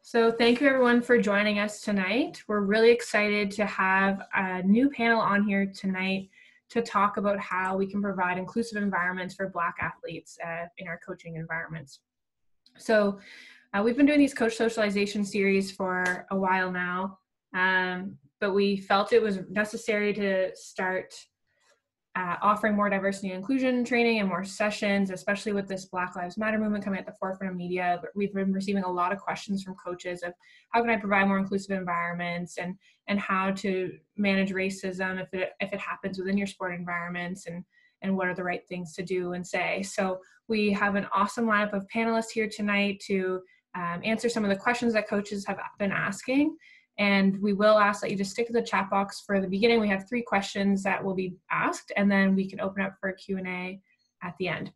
So thank you everyone for joining us tonight. We're really excited to have a new panel on here tonight to talk about how we can provide inclusive environments for Black athletes in our coaching environments. So we've been doing these coach socialization series for a while now, but we felt it was necessary to start offering more diversity and inclusion training and more sessions, especially with this Black Lives Matter movement coming at the forefront of media. We've been receiving a lot of questions from coaches of how can I provide more inclusive environments and how to manage racism if it happens within your sport environments and what are the right things to do and say. So we have an awesome lineup of panelists here tonight to answer some of the questions that coaches have been asking. And we will ask that you just stick to the chat box for the beginning. We have 3 questions that will be asked, and then we can open up for a Q&A at the end.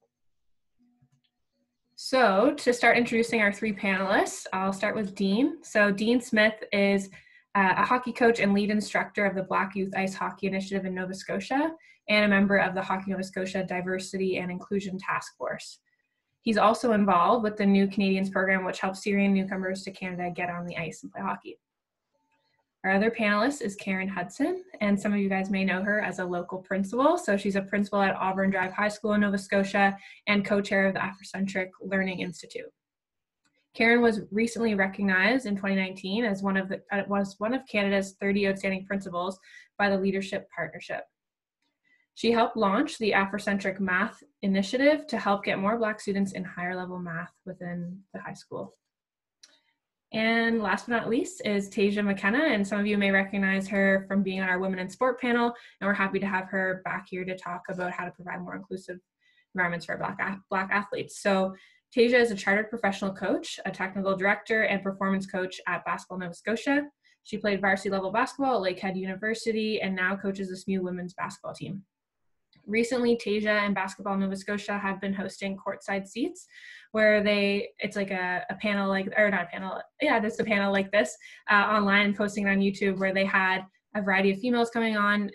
So to start introducing our 3 panelists, I'll start with Dean. So Dean Smith is a hockey coach and lead instructor of the Black Youth Ice Hockey Initiative in Nova Scotia and a member of the Hockey Nova Scotia Diversity and Inclusion Task Force. He's also involved with the New Canadians program, which helps Syrian newcomers to Canada get on the ice and play hockey. Our other panelist is Karen Hudson, and some of you guys may know her as a local principal. So she's a principal at Auburn Drive High School in Nova Scotia and co-chair of the Afrocentric Learning Institute. Karen was recently recognized in 2019 as one of Canada's 30 outstanding principals by the Leadership Partnership. She helped launch the Afrocentric Math Initiative to help get more Black students in higher level math within the high school. And last but not least is Tasia Mckenna, and some of you may recognize her from being on our Women in Sport panel, and we're happy to have her back here to talk about how to provide more inclusive environments for Black athletes. So Tasia is a chartered professional coach, a technical director, and performance coach at Basketball Nova Scotia. She played varsity level basketball at Lakehead University and now coaches the SMU women's basketball team. Recently, Tasia and Basketball Nova Scotia have been hosting courtside seats where it's like a panel it's a panel like this online, posting it on YouTube, where they had a variety of females coming on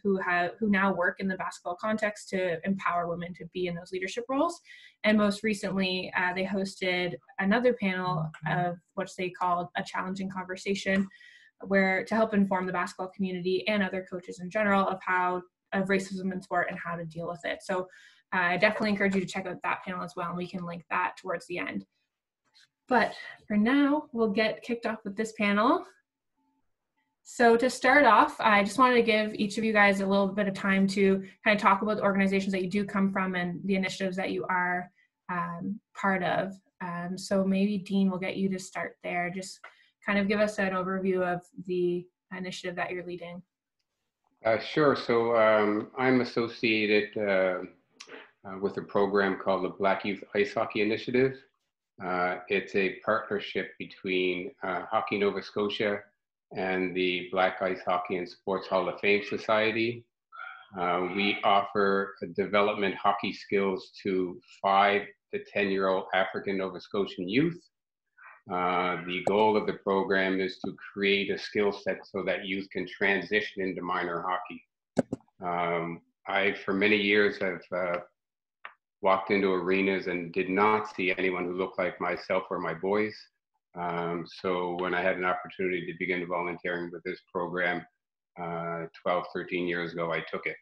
who now work in the basketball context to empower women to be in those leadership roles. And most recently, they hosted another panel of what they called a challenging conversation, where to help inform the basketball community and other coaches in general of racism in sport and how to deal with it. So I definitely encourage you to check out that panel as well, and we can link that towards the end. But for now, we'll get kicked off with this panel. So to start off, I just wanted to give each of you guys a little bit of time to kind of talk about the organizations that you do come from and the initiatives that you are part of. So maybe Dean, will get you to start there. Just kind of give us an overview of the initiative that you're leading. Sure. So I'm associated with a program called the Black Youth Ice Hockey Initiative. It's a partnership between Hockey Nova Scotia and the Black Ice Hockey and Sports Hall of Fame Society. We offer development hockey skills to 5 to 10-year-old African Nova Scotian youth. The goal of the program is to create a skill set so that youth can transition into minor hockey. I, for many years, have walked into arenas and did not see anyone who looked like myself or my boys. So when I had an opportunity to begin volunteering with this program 12, 13 years ago, I took it.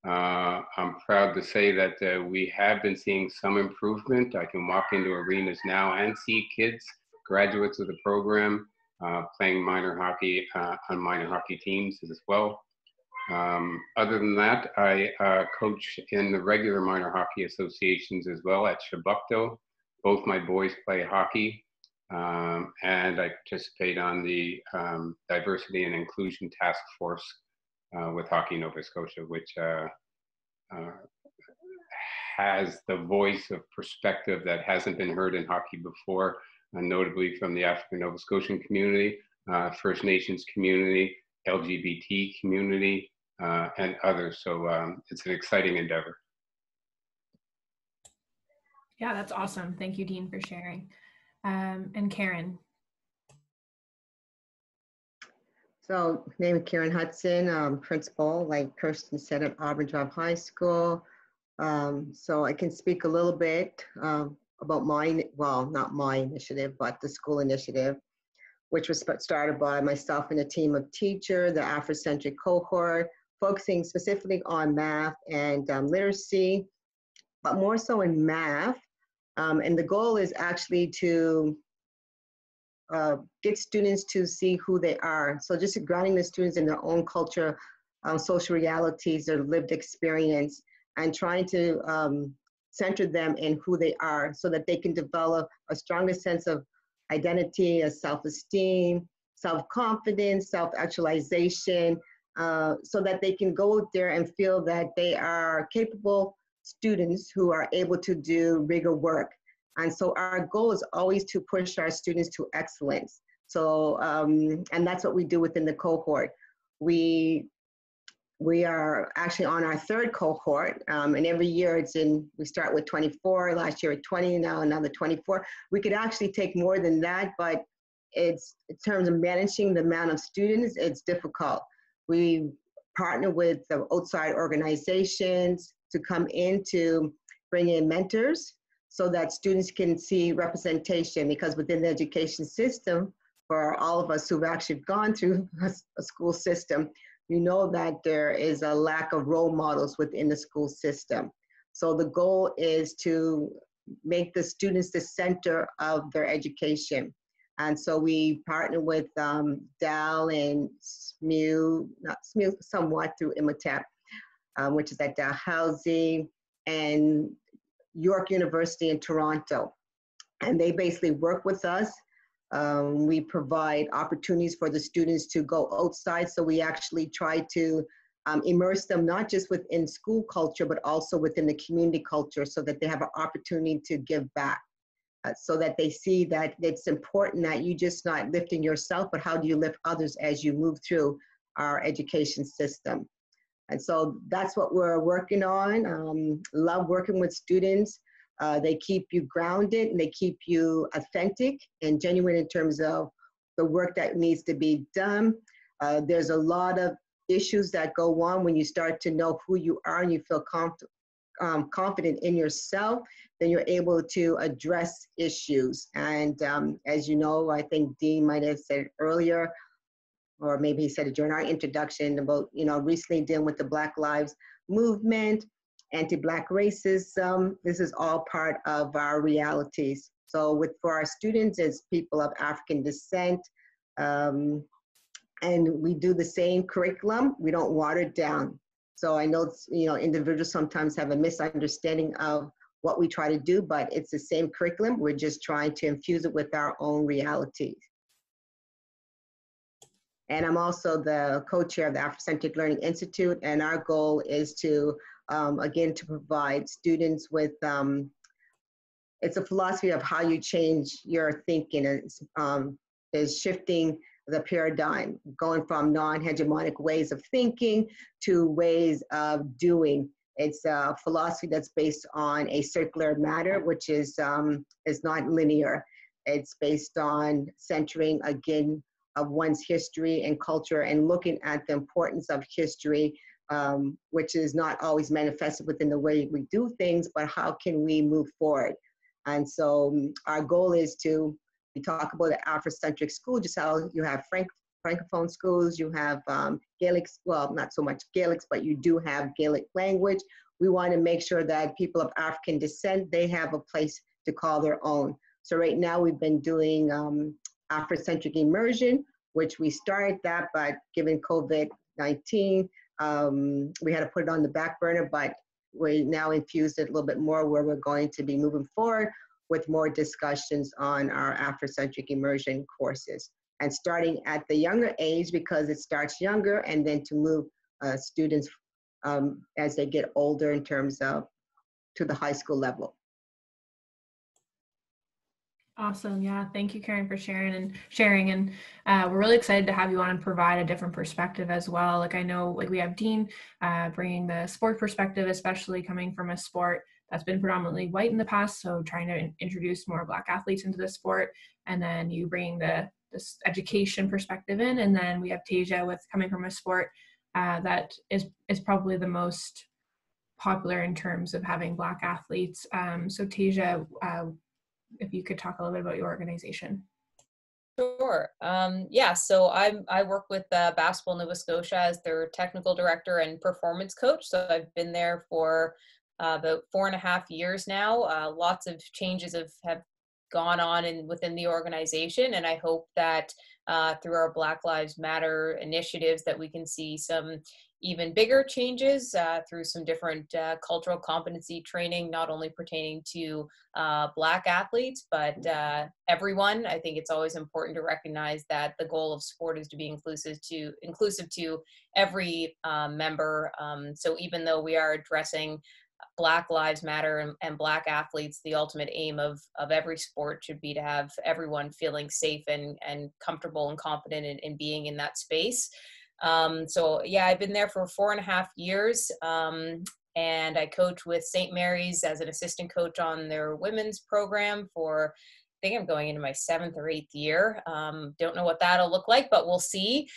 I'm proud to say that we have been seeing some improvement. I can walk into arenas now and see kids, graduates of the program, playing minor hockey on minor hockey teams as well. Other than that, I coach in the regular minor hockey associations as well at Shabukto. Both my boys play hockey, and I participate on the Diversity and Inclusion Task Force with Hockey Nova Scotia, which has the voice of perspective that hasn't been heard in hockey before, notably from the African Nova Scotian community, First Nations community, LGBT community, and others. So it's an exciting endeavor. Yeah, that's awesome. Thank you, Dean, for sharing. And Karen. So, name is Karen Hudson, principal, like Kirsten said, at Auburn Drive High School. So I can speak a little bit about not my initiative, but the school initiative, which was started by myself and a team of teachers, the Afrocentric cohort, focusing specifically on math and literacy, but more so in math. And the goal is actually to get students to see who they are. So just grounding the students in their own culture, social realities, their lived experience, and trying to center them in who they are so that they can develop a stronger sense of identity, a self-esteem, self-confidence, self-actualization, so that they can go out there and feel that they are capable students who are able to do bigger work. And so our goal is always to push our students to excellence. So, and that's what we do within the cohort. We are actually on our third cohort, and every year we start with 24, last year at 20, now another 24. We could actually take more than that, but in terms of managing the amount of students, it's difficult. We partner with the outside organizations to come in to bring in mentors so that students can see representation, because within the education system, for all of us who've actually gone through a school system, you know that there is a lack of role models within the school system. So the goal is to make the students the center of their education. And so we partner with Dal and SMU, not SMU, somewhat through Imatep, which is at Dalhousie, and York University in Toronto. And they basically work with us. We provide opportunities for the students to go outside. So we actually try to immerse them not just within school culture, but also within the community culture, so that they have an opportunity to give back. So that they see that it's important that you just not lifting yourself, but how do you lift others as you move through our education system. And so that's what we're working on. Love working with students. They keep you grounded and they keep you authentic and genuine in terms of the work that needs to be done. There's a lot of issues that go on when you start to know who you are and you feel confident in yourself, then you're able to address issues. And as you know, I think Dean might have said earlier, or maybe he said it during our introduction about, recently dealing with the Black Lives Movement, anti-Black racism. This is all part of our realities. So for our students as people of African descent, and we do the same curriculum, we don't water it down. So I know, individuals sometimes have a misunderstanding of what we try to do, but it's the same curriculum. We're just trying to infuse it with our own realities. And I'm also the co-chair of the Afrocentric Learning Institute, and our goal is to, again, to provide students with, it's a philosophy of how you change your thinking. Is shifting the paradigm, going from non-hegemonic ways of thinking to ways of doing. It's a philosophy that's based on a circular matter, which is not linear. It's based on centering, again, of one's history and culture and looking at the importance of history, which is not always manifested within the way we do things, but how can we move forward? And so our goal is to, we talk about the Afrocentric school, just how you have Francophone schools, you have Gaelic, well, not so much Gaelics, but you do have Gaelic language. We want to make sure that people of African descent, they have a place to call their own. So right now we've been doing Afrocentric immersion, which we started that, but given COVID-19, we had to put it on the back burner, but we now infused it a little bit more where we're going to be moving forward with more discussions on our Afrocentric immersion courses. And starting at the younger age, because it starts younger, and then to move students as they get older in terms of to the high school level. Awesome. Yeah. Thank you, Karen, for sharing. And we're really excited to have you on and provide a different perspective as well. Like I know, like we have Dean bringing the sport perspective, especially coming from a sport that's been predominantly white in the past. So trying to introduce more Black athletes into the sport, and then you bring this education perspective in. And then we have Tasia with coming from a sport that is probably the most popular in terms of having Black athletes. So Tasia, if you could talk a little bit about your organization. Sure. Yeah, so I work with Basketball Nova Scotia as their technical director and performance coach. So I've been there for about 4.5 years now. Lots of changes have gone on within the organization, and I hope that through our Black Lives Matter initiatives that we can see some even bigger changes through some different cultural competency training, not only pertaining to Black athletes, but everyone. I think it's always important to recognize that the goal of sport is to be inclusive to every member. So even though we are addressing Black Lives Matter and Black athletes, the ultimate aim of every sport should be to have everyone feeling safe and comfortable and confident in being in that space. So yeah, I've been there for 4.5 years, and I coach with St. Mary's as an assistant coach on their women's program for, I think I'm going into my 7th or 8th year. Don't know what that'll look like, but we'll see.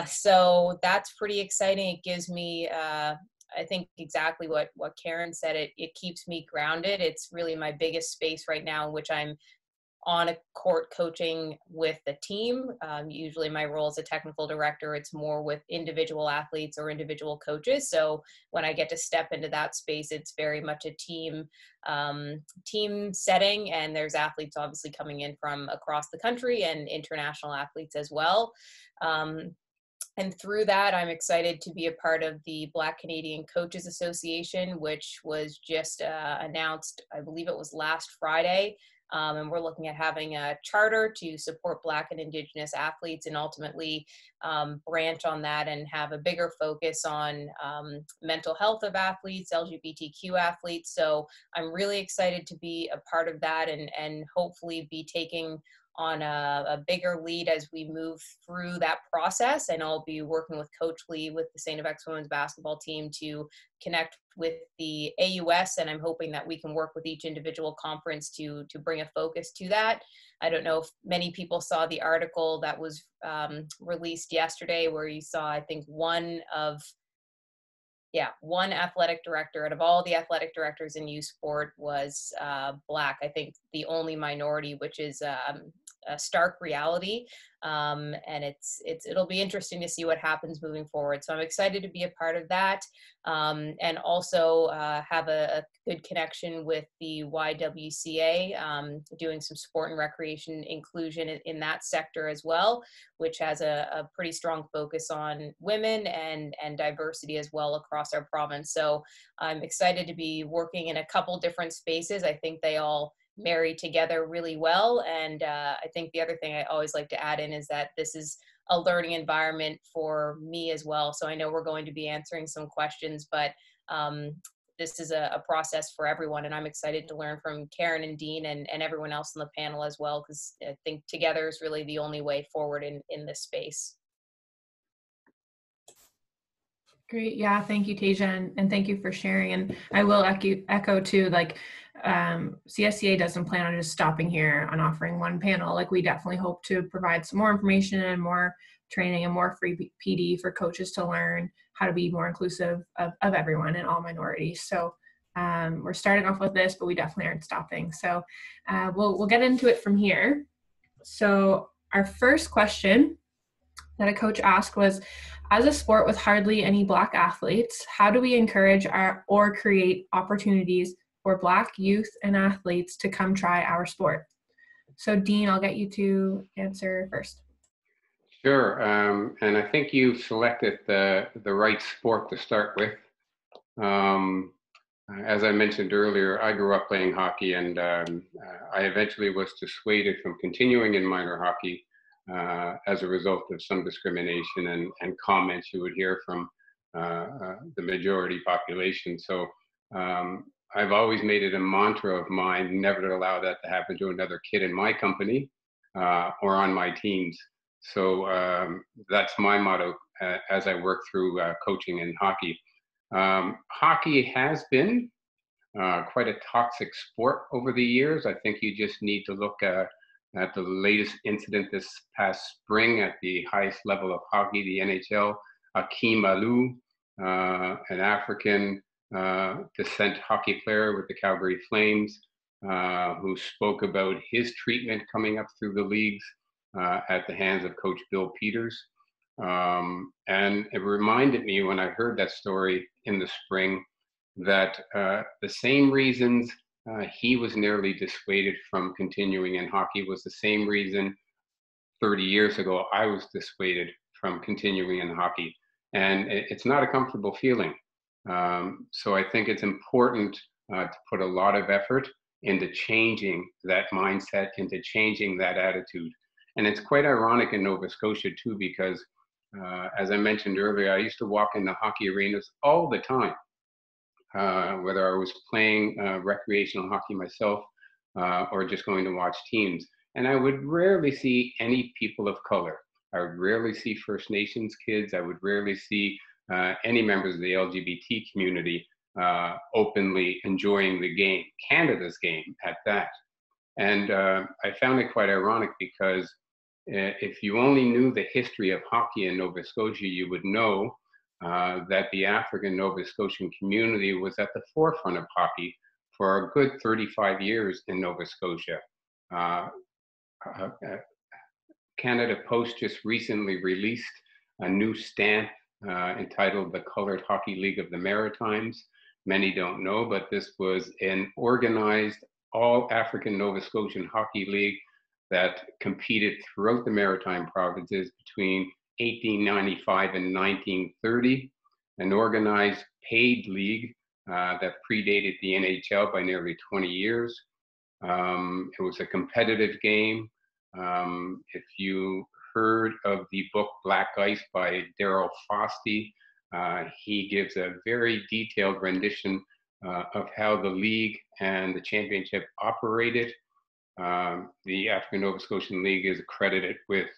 So that's pretty exciting. It gives me, I think exactly what Karen said, it keeps me grounded. It's really my biggest space right now in which I'm on a court coaching with the team. Usually my role as a technical director, it's more with individual athletes or individual coaches. So when I get to step into that space, it's very much a team setting, and there's athletes obviously coming in from across the country and international athletes as well. And through that, I'm excited to be a part of the Black Canadian Coaches Association, which was just announced, I believe it was last Friday. And we're looking at having a charter to support Black and Indigenous athletes, and ultimately branch on that and have a bigger focus on mental health of athletes, LGBTQ athletes. So I'm really excited to be a part of that, and hopefully be taking on a bigger lead as we move through that process. And I'll be working with Coach Lee with the St. FX women's basketball team to connect with the AUS, and I'm hoping that we can work with each individual conference to bring a focus to that. I don't know if many people saw the article that was released yesterday, where you saw, I think, one athletic director out of all the athletic directors in youth sport was Black. I think the only minority, which is a stark reality. And it'll be interesting to see what happens moving forward. So I'm excited to be a part of that, and also have a good connection with the YWCA, doing some sport and recreation inclusion in that sector as well, which has a pretty strong focus on women and diversity as well across our province. So I'm excited to be working in a couple different spaces. I think they all marry together really well. And I think the other thing I always like to add in is that this is a learning environment for me as well. So I know we're going to be answering some questions, but this is a process for everyone. And I'm excited to learn from Karen and Dean and everyone else on the panel as well, because I think together is really the only way forward in this space. Great. Yeah. Thank you, Tasia. And thank you for sharing. And I will echo too, like, CSCA doesn't plan on just stopping here on offering one panel. Like, we definitely hope to provide some more information and more training and more free PD for coaches to learn how to be more inclusive of everyone and all minorities. So we're starting off with this, but we definitely aren't stopping. So we'll get into it from here. So our first question that a coach asked was, as a sport with hardly any Black athletes, how do we encourage or create opportunities for Black youth and athletes to come try our sport? So Dean, I'll get you to answer first. Sure, and I think you've selected the right sport to start with. As I mentioned earlier, I grew up playing hockey, and I eventually was dissuaded from continuing in minor hockey as a result of some discrimination and comments you would hear from the majority population. So I've always made it a mantra of mine never to allow that to happen to another kid in my company or on my teams. So that's my motto as I work through coaching in hockey. Hockey has been quite a toxic sport over the years. I think you just need to look at the latest incident this past spring at the highest level of hockey, the NHL. Akeem Alou, an African descent hockey player with the Calgary Flames, who spoke about his treatment coming up through the leagues at the hands of Coach Bill Peters. And it reminded me when I heard that story in the spring that the same reasons he was nearly dissuaded from continuing in hockey was the same reason 30 years ago I was dissuaded from continuing in hockey. And it's not a comfortable feeling. So I think it's important to put a lot of effort into changing that mindset, into changing that attitude. And it's quite ironic in Nova Scotia too, because as I mentioned earlier, I used to walk in the hockey arenas all the time, whether I was playing recreational hockey myself or just going to watch teams. And I would rarely see any people of color. I would rarely see First Nations kids. I would rarely see any members of the LGBT community openly enjoying the game, Canada's game at that. And I found it quite ironic because if you only knew the history of hockey in Nova Scotia, you would know that the African Nova Scotian community was at the forefront of hockey for a good 35 years in Nova Scotia. Canada Post just recently released a new stamp entitled the Colored Hockey League of the Maritimes. Many don't know, but this was an organized all African Nova Scotian hockey league that competed throughout the Maritime provinces between 1895 and 1930, an organized paid league that predated the NHL by nearly 20 years. It was a competitive game. If you heard of the book Black Ice by Daryl Fosty, he gives a very detailed rendition of how the league and the championship operated. The African Nova Scotian League is accredited with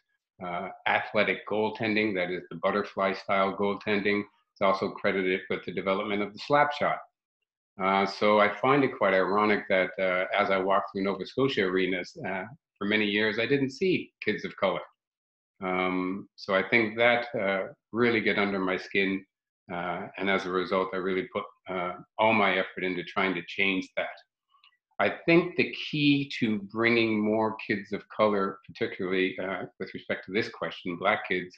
athletic goaltending, that is the butterfly style goaltending. It's also credited with the development of the slap shot. So I find it quite ironic that as I walk through Nova Scotia arenas, for many years, I didn't see kids of color. So I think that really get under my skin. And as a result, I really put all my effort into trying to change that. I think the key to bringing more kids of color, particularly with respect to this question, Black kids,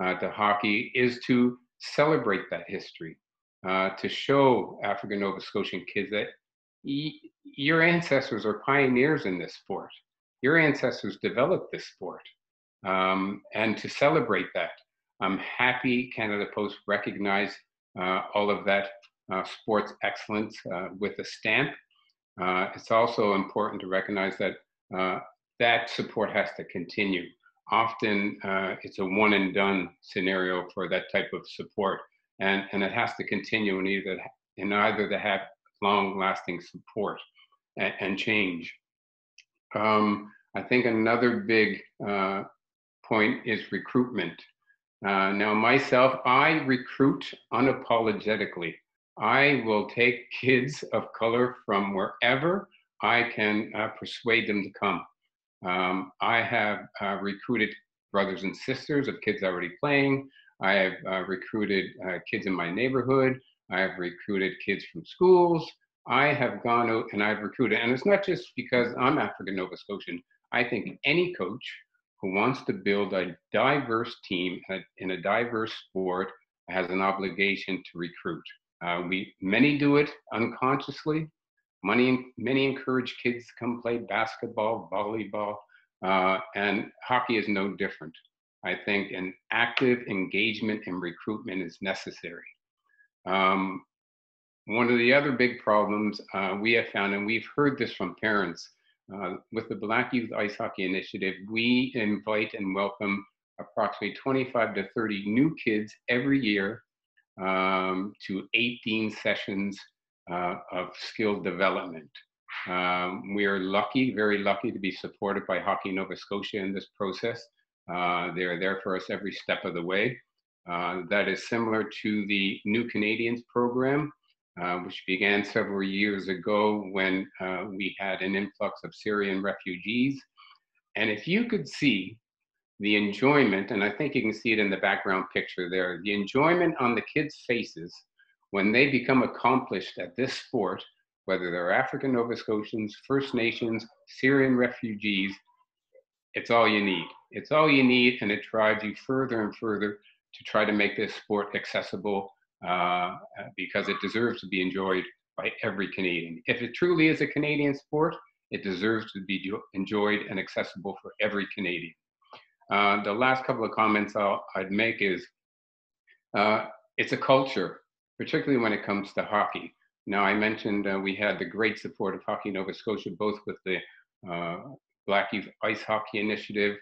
to hockey, is to celebrate that history, to show African Nova Scotian kids that your ancestors are pioneers in this sport. Your ancestors developed this sport, and to celebrate that. I'm happy Canada Post recognized all of that sports excellence with a stamp. It's also important to recognize that that support has to continue. Often it's a one and done scenario for that type of support, and it has to continue in either to have long lasting support and change. I think another big point is recruitment. Now myself, I recruit unapologetically. I will take kids of color from wherever I can persuade them to come. I have recruited brothers and sisters of kids already playing. I have recruited kids in my neighborhood. I have recruited kids from schools. I have gone out and I've recruited, and it's not just because I'm African Nova Scotian. I think any coach who wants to build a diverse team in a diverse sport has an obligation to recruit. Many do it unconsciously. Many encourage kids to come play basketball, volleyball, and hockey is no different. I think an active engagement in recruitment is necessary. One of the other big problems we have found, and we've heard this from parents, with the Black Youth Ice Hockey Initiative, we invite and welcome approximately 25 to 30 new kids every year to 18 sessions of skill development. We are lucky, very lucky, to be supported by Hockey Nova Scotia in this process. They are there for us every step of the way. That is similar to the New Canadians program, which began several years ago when we had an influx of Syrian refugees. And if you could see the enjoyment, and I think you can see it in the background picture there, the enjoyment on the kids' faces when they become accomplished at this sport, whether they're African Nova Scotians, First Nations, Syrian refugees. It's all you need. It's all you need, and it drives you further and further to try to make this sport accessible because it deserves to be enjoyed by every Canadian. If it truly is a Canadian sport, it deserves to be enjoyed and accessible for every Canadian. The last couple of comments I'd make is it's a culture, particularly when it comes to hockey. Now, I mentioned we had the great support of Hockey Nova Scotia, both with the Black Youth Ice Hockey Initiative,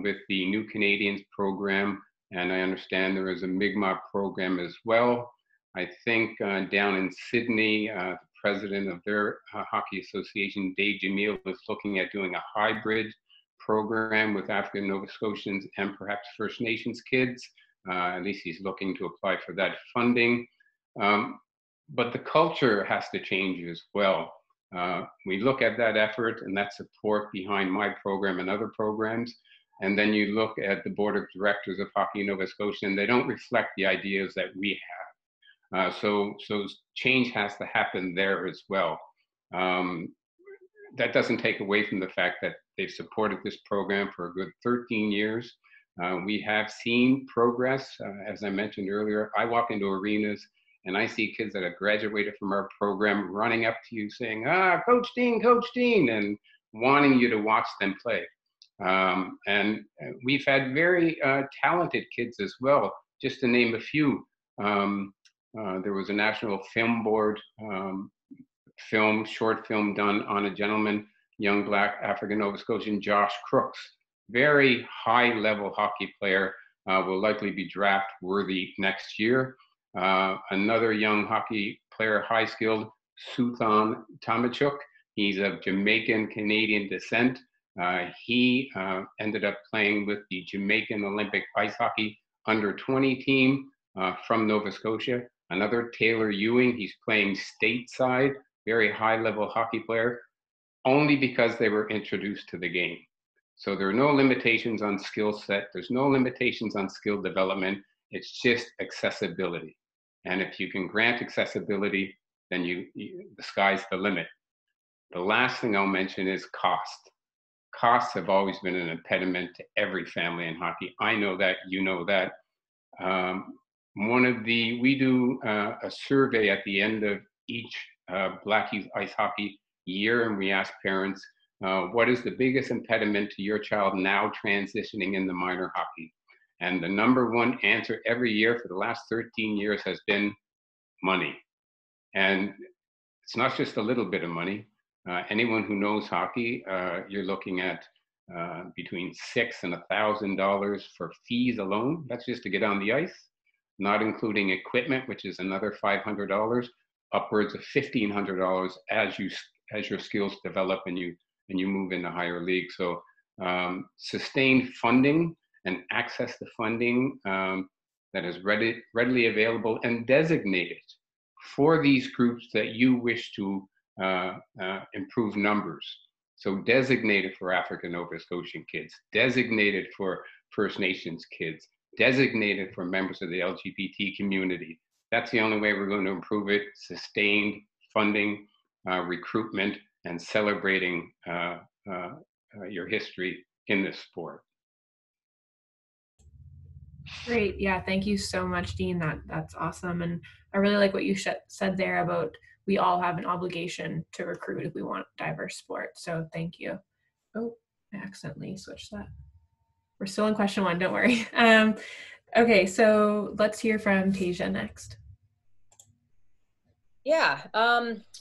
with the New Canadians program, and I understand there is a Mi'kmaq program as well. I think down in Sydney, the president of their hockey association, Dave Jamil, is looking at doing a hybrid program with African Nova Scotians and perhaps First Nations kids. At least he's looking to apply for that funding. But the culture has to change as well. We look at that effort and that support behind my program and other programs, and then you look at the board of directors of Hockey Nova Scotia, and they don't reflect the ideas that we have. So change has to happen there as well. That doesn't take away from the fact that they've supported this program for a good 13 years. We have seen progress. As I mentioned earlier, I walk into arenas and I see kids that have graduated from our program running up to you saying, Coach Dean, and wanting you to watch them play. And we've had very talented kids as well. Just to name a few, there was a National Film Board short film done on a gentleman, young Black African Nova Scotian, Josh Crooks. Very high level hockey player, will likely be draft worthy next year. Another young hockey player, high skilled, Suthan Tamachuk. He's of Jamaican Canadian descent. He ended up playing with the Jamaican Olympic Ice Hockey under-20 team from Nova Scotia. Another Taylor Ewing, he's playing stateside, very high-level hockey player, only because they were introduced to the game. So there are no limitations on skill set. There's no limitations on skill development. It's just accessibility. And if you can grant accessibility, then the sky's the limit. The last thing I'll mention is cost. Costs have always been an impediment to every family in hockey. I know that, you know that. We do a survey at the end of each Black Youth Ice Hockey year, and we ask parents, what is the biggest impediment to your child now transitioning into minor hockey? And the number one answer every year for the last 13 years has been money. And it's not just a little bit of money. Anyone who knows hockey, you're looking at between $600 and $1,000 for fees alone. That's just to get on the ice, not including equipment, which is another $500, upwards of $1,500 as your skills develop and you move into higher leagues. So sustained funding and access to funding that is readily available and designated for these groups that you wish to improve numbers. So designated for African Nova Scotian kids, designated for First Nations kids, designated for members of the LGBT community. That's the only way we're going to improve it. Sustained funding, recruitment, and celebrating your history in this sport. Great. Yeah. Thank you so much, Dean. That's awesome. And I really like what you said there about we all have an obligation to recruit if we want diverse sport. So thank you. Oh, I accidentally switched that. We're still in question one. Don't worry. Okay. So let's hear from Tasia next. Yeah.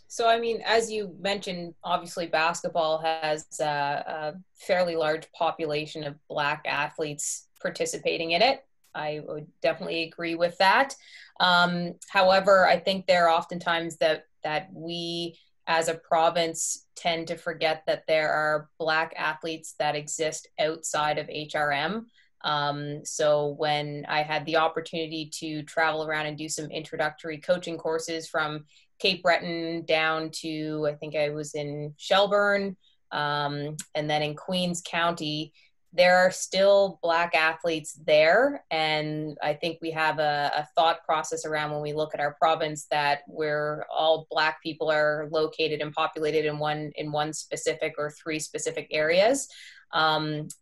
So, I mean, as you mentioned, obviously basketball has a fairly large population of Black athletes participating in it. I would definitely agree with that. However, I think there are oftentimes that we as a province tend to forget that there are Black athletes that exist outside of HRM. So when I had the opportunity to travel around and do some introductory coaching courses from Cape Breton down to, I think I was in Shelburne, and then in Queens County, there are still Black athletes there. And I think we have a thought process around when we look at our province that where all Black people are located and populated in one specific or three specific areas.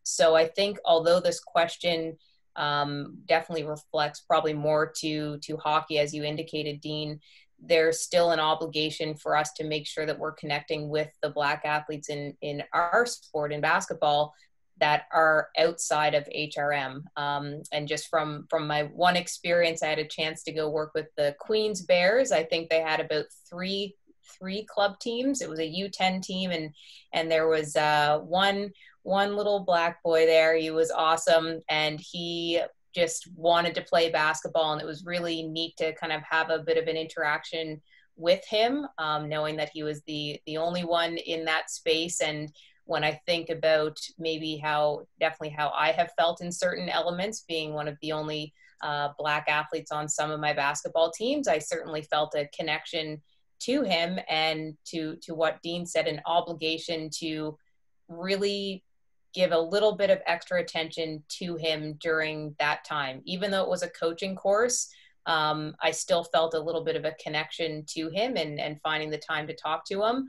So I think although this question definitely reflects probably more to hockey, as you indicated, Dean, there's still an obligation for us to make sure that we're connecting with the Black athletes in our sport, in basketball, that are outside of HRM. And just from my one experience, I had a chance to go work with the Queens Bears. I think they had about three club teams. It was a U10 team, and there was one little Black boy there. He was awesome, and he just wanted to play basketball, and it was really neat to kind of have a bit of an interaction with him, knowing that he was the only one in that space. And when I think about maybe definitely how I have felt in certain elements, being one of the only Black athletes on some of my basketball teams, I certainly felt a connection to him, and to what Dean said, an obligation to really give a little bit of extra attention to him during that time. Even though it was a coaching course, I still felt a little bit of a connection to him, and finding the time to talk to him.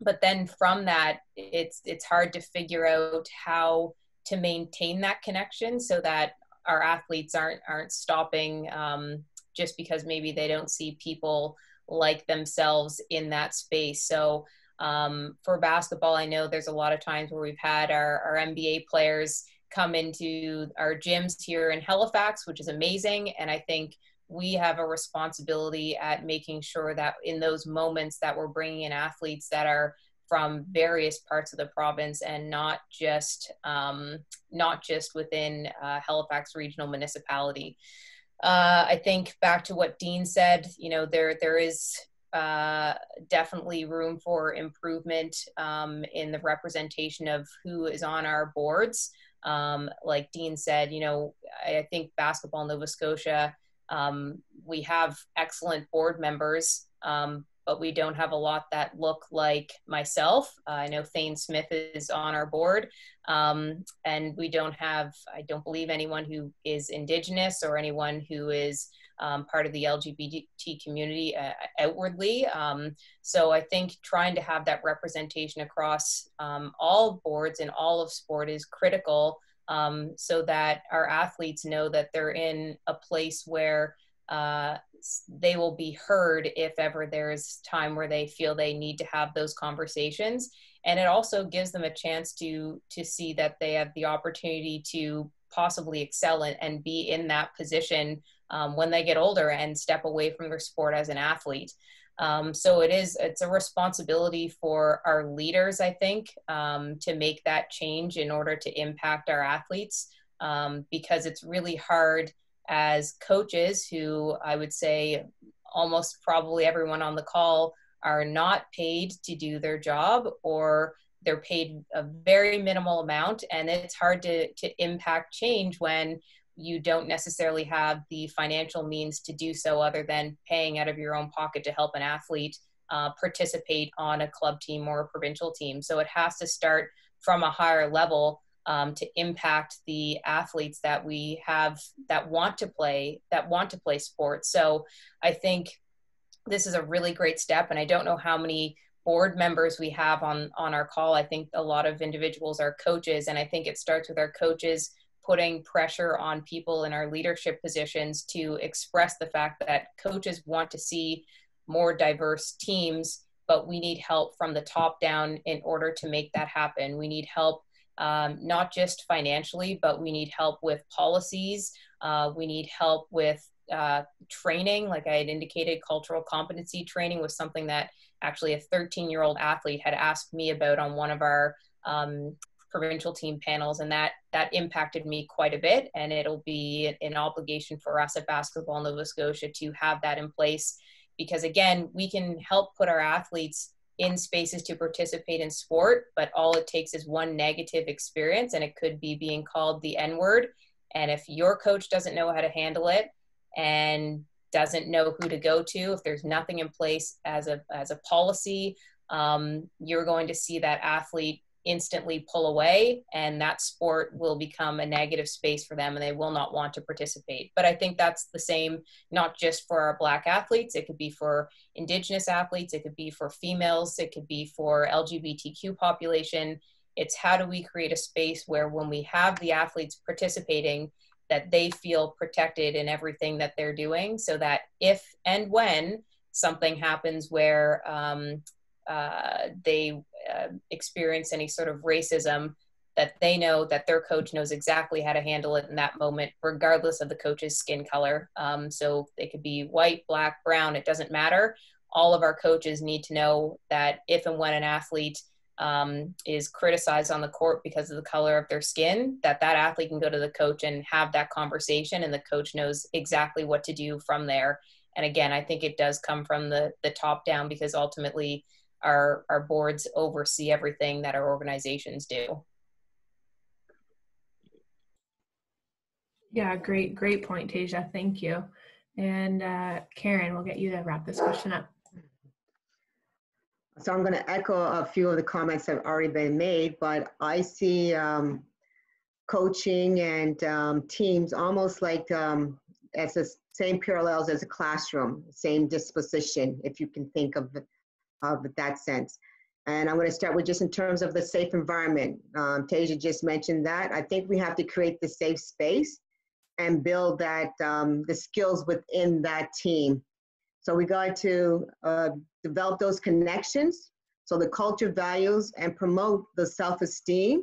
But then from that, it's hard to figure out how to maintain that connection so that our athletes aren't stopping just because maybe they don't see people like themselves in that space. So for basketball, I know there's a lot of times where we've had our NBA players come into our gyms here in Halifax, which is amazing. And I think we have a responsibility at making sure that in those moments that we're bringing in athletes that are from various parts of the province, and not just within Halifax Regional Municipality. I think back to what Dean said, there is definitely room for improvement in the representation of who is on our boards. Like Dean said, I think Basketball Nova Scotia, we have excellent board members, but we don't have a lot that look like myself. I know Thane Smith is on our board, and we don't have, I don't believe, anyone who is Indigenous or anyone who is part of the LGBT community outwardly. So I think trying to have that representation across all boards and all of sport is critical, so that our athletes know that they're in a place where they will be heard if ever there's time where they feel they need to have those conversations. And it also gives them a chance to see that they have the opportunity to possibly excel and be in that position when they get older and step away from their sport as an athlete. So it's a responsibility for our leaders, I think, to make that change in order to impact our athletes, because it's really hard as coaches, who I would say almost probably everyone on the call are not paid to do their job, or they're paid a very minimal amount. And it's hard to impact change when you don't necessarily have the financial means to do so, other than paying out of your own pocket to help an athlete participate on a club team or a provincial team. So it has to start from a higher level to impact the athletes that we have that want to play sports. So I think this is a really great step, and I don't know how many board members we have on our call. I think a lot of individuals are coaches, and I think it starts with our coaches putting pressure on people in our leadership positions to express the fact that coaches want to see more diverse teams, but we need help from the top down in order to make that happen. We need help, not just financially, but we need help with policies. We need help with training. Like I had indicated, cultural competency training was something that actually a 13-year-old athlete had asked me about on one of our provincial team panels, and that impacted me quite a bit. And it'll be an obligation for us at Basketball Nova Scotia to have that in place, because again, we can help put our athletes in spaces to participate in sport, but all it takes is one negative experience, and it could be being called the N-word. And if your coach doesn't know how to handle it and doesn't know who to go to, if there's nothing in place as a policy, you're going to see that athlete instantly pull away, and that sport will become a negative space for them and they will not want to participate. But I think that's the same, not just for our Black athletes, it could be for Indigenous athletes, it could be for females, it could be for LGBTQ population. It's how do we create a space where when we have the athletes participating, that they feel protected in everything that they're doing, so that if and when something happens where they experience any sort of racism, that they know that their coach knows exactly how to handle it in that moment, regardless of the coach's skin color. So they could be white, Black, brown, it doesn't matter. All of our coaches need to know that if and when an athlete is criticized on the court because of the color of their skin, that athlete can go to the coach and have that conversation, and the coach knows exactly what to do from there. And again, I think it does come from the top down, because ultimately our boards oversee everything that our organizations do. Yeah, great point, Tasia. Thank you. And Karen, we'll get you to wrap this question up. So I'm going to echo a few of the comments that have already been made, but I see coaching and teams almost like as the same parallels as a classroom, same disposition, if you can think of that sense. And I'm going to start with just in terms of the safe environment. Tasia just mentioned that. I think we have to create the safe space and build that the skills within that team. So we got to develop those connections, so the culture, values, and promote the self-esteem.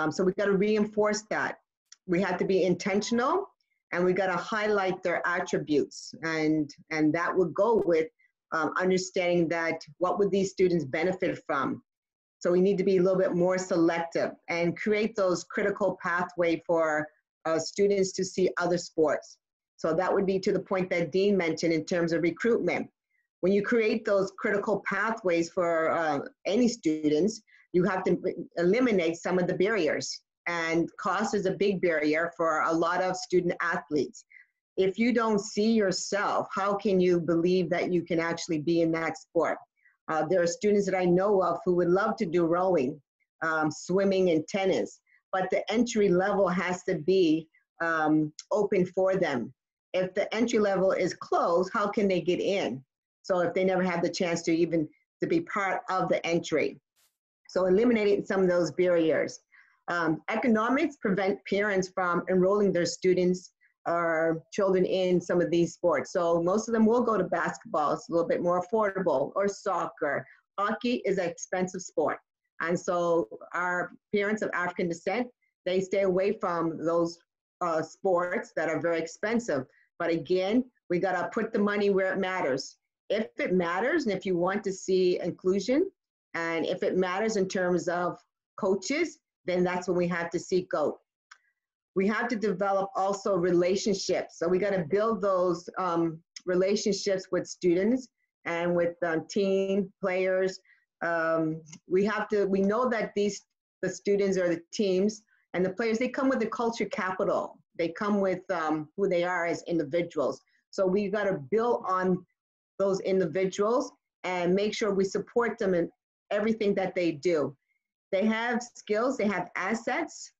So we got to reinforce that. We have to be intentional, and we got to highlight their attributes, and that would go with understanding that what would these students benefit from. So we need to be a little bit more selective and create those critical pathway for students to see other sports. So that would be to the point that Dean mentioned in terms of recruitment. When you create those critical pathways for any students, you have to eliminate some of the barriers. And cost is a big barrier for a lot of student athletes. If you don't see yourself, how can you believe that you can actually be in that sport? There are students that I know of who would love to do rowing, swimming, and tennis, but the entry level has to be open for them. If the entry level is closed, how can they get in? So if they never have the chance to even to be part of the entry. So eliminating some of those barriers. Economics prevent parents from enrolling their students or children in some of these sports. So most of them will go to basketball, it's a little bit more affordable, or soccer. Hockey is an expensive sport. And so our parents of African descent, they stay away from those sports that are very expensive. But again, we gotta put the money where it matters. If it matters, and if you want to see inclusion, and if it matters in terms of coaches, then that's when we have to seek out. We have to develop also relationships. So we gotta build those relationships with students and with team players. We know that the students or the teams and the players, they come with the culture capital. They come with who they are as individuals. So we got to build on those individuals and make sure we support them in everything that they do. They have skills, they have assets,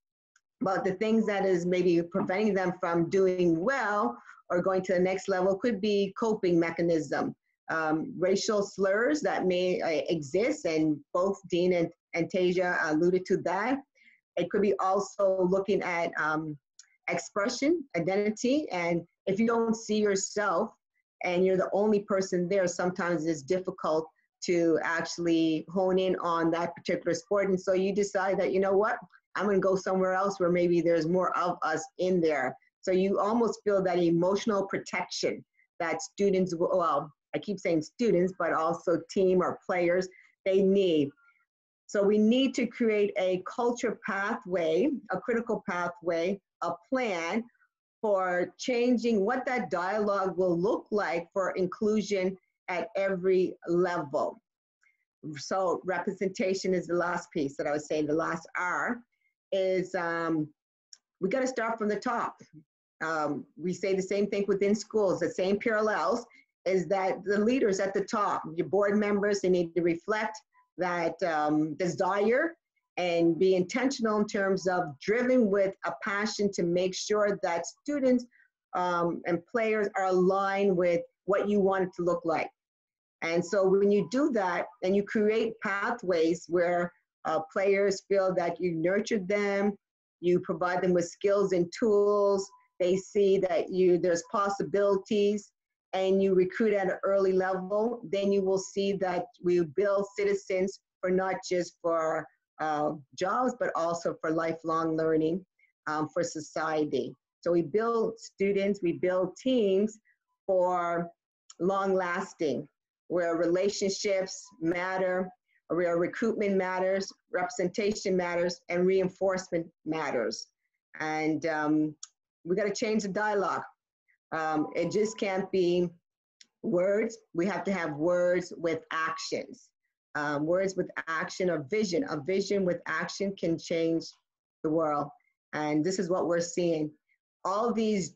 but the things that is maybe preventing them from doing well or going to the next level could be coping mechanism. Racial slurs that may exist, and both Dean and Tasia alluded to that. It could be also looking at expression, identity, and if you don't see yourself and you're the only person there, sometimes it's difficult to actually hone in on that particular sport. And so you decide that, you know what, I'm gonna go somewhere else where maybe there's more of us in there. So you almost feel that emotional protection that students, well, I keep saying students, but also team or players, they need. So we need to create a culture pathway, a critical pathway, a plan for changing what that dialogue will look like for inclusion at every level. So representation is the last piece that I was saying, the last R is we got to start from the top. We say the same thing within schools, the same parallels is that the leaders at the top, your board members, they need to reflect that desire and be intentional in terms of driven with a passion to make sure that students and players are aligned with what you want it to look like. And so when you do that and you create pathways where players feel that you nurtured them, you provide them with skills and tools, they see that there's possibilities, and you recruit at an early level, then you will see that we build citizens for not just for jobs, but also for lifelong learning for society. So we build students, we build teams for long lasting, where relationships matter, where recruitment matters, representation matters, and reinforcement matters. And we got to change the dialogue. It just can't be words. We have to have words with actions. Words with action, a vision. A vision with action can change the world. And this is what we're seeing. All these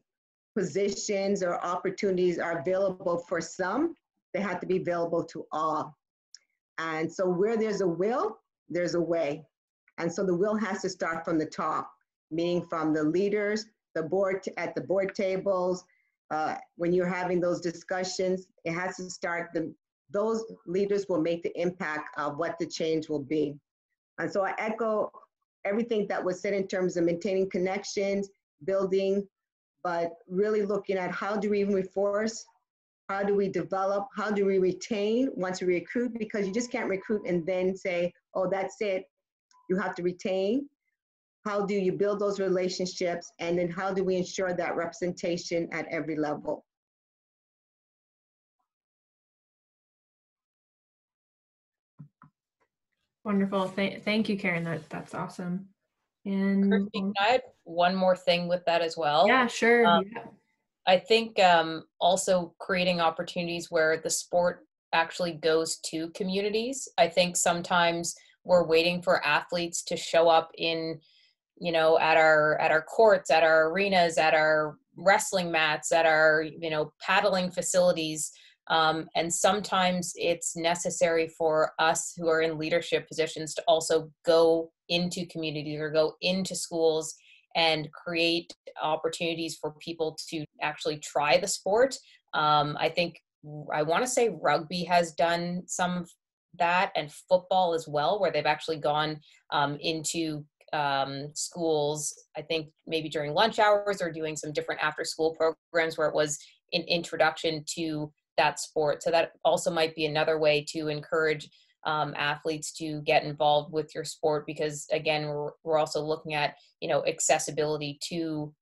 positions or opportunities are available for some. They have to be available to all. And so where there's a will, there's a way. And so the will has to start from the top, meaning from the leaders, the board, at the board tables. When you're having those discussions, it has to start, those leaders will make the impact of what the change will be. And so I echo everything that was said in terms of maintaining connections, building, but really looking at how do we reinforce, how do we develop, how do we retain once we recruit, because you just can't recruit and then say, oh, that's it. You have to retain. How do you build those relationships? And then how do we ensure that representation at every level? Wonderful. Thank you, Karen. That's awesome. And Can I add one more thing with that as well? yeah, sure. Yeah. I think also creating opportunities where the sport actually goes to communities. I think sometimes we're waiting for athletes to show up in, you know, at our courts, at our arenas, at our wrestling mats, at our, you know, paddling facilities. And sometimes it's necessary for us who are in leadership positions to also go into communities or go into schools and create opportunities for people to actually try the sport. I think, I want to say rugby has done some of that, and football as well, where they've actually gone into schools, I think maybe during lunch hours or doing some different after school programs where it was an introduction to that sport. So that also might be another way to encourage athletes to get involved with your sport, because again, we're also looking at, you know, accessibility to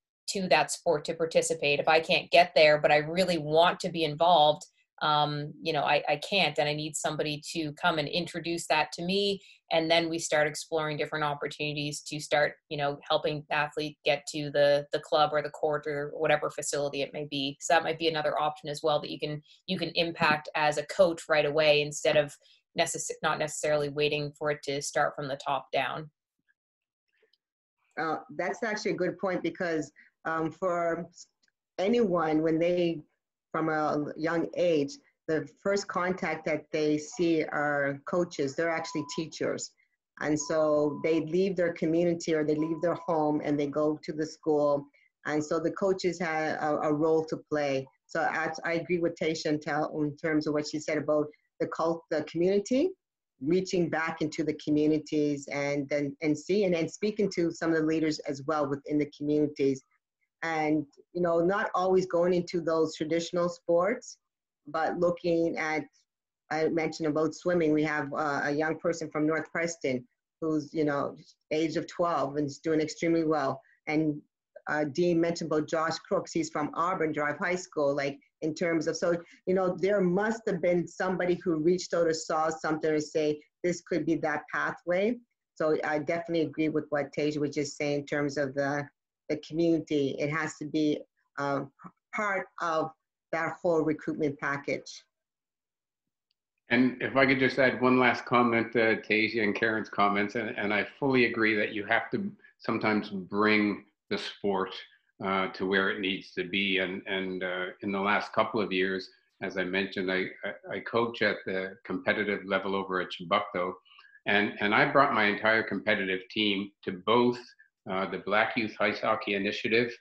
that sport to participate. If I can't get there, but I really want to be involved, you know, I can't, and I need somebody to come and introduce that to me. And then we start exploring different opportunities to start, you know, helping the athlete get to the club or the court or whatever facility it may be. So that might be another option as well, that you can impact as a coach right away, instead of not necessarily waiting for it to start from the top down. That's actually a good point, because for anyone, when they, from a young age, the first contact that they see are coaches. They're actually teachers. And so they leave their community or they leave their home and they go to the school. And so the coaches have a role to play. So I agree with Tasia in terms of what she said about the community, reaching back into the communities and speaking to some of the leaders as well within the communities. And, you know, not always going into those traditional sports, but looking at, I mentioned about swimming. We have a young person from North Preston who's, you know, age of 12 and is doing extremely well. And Dean mentioned about Josh Crooks. He's from Auburn Drive High School, like in terms of, so, you know, there must have been somebody who reached out or saw something and say, this could be that pathway. So I definitely agree with what Tasia was just saying in terms of the community. It has to be part of that whole recruitment package. And if I could just add one last comment to Tasia and Karen's comments, and I fully agree that you have to sometimes bring the sport to where it needs to be. And in the last couple of years, as I mentioned, I coach at the competitive level over at Chibukto, And I brought my entire competitive team to both the Black Youth Ice Hockey Initiative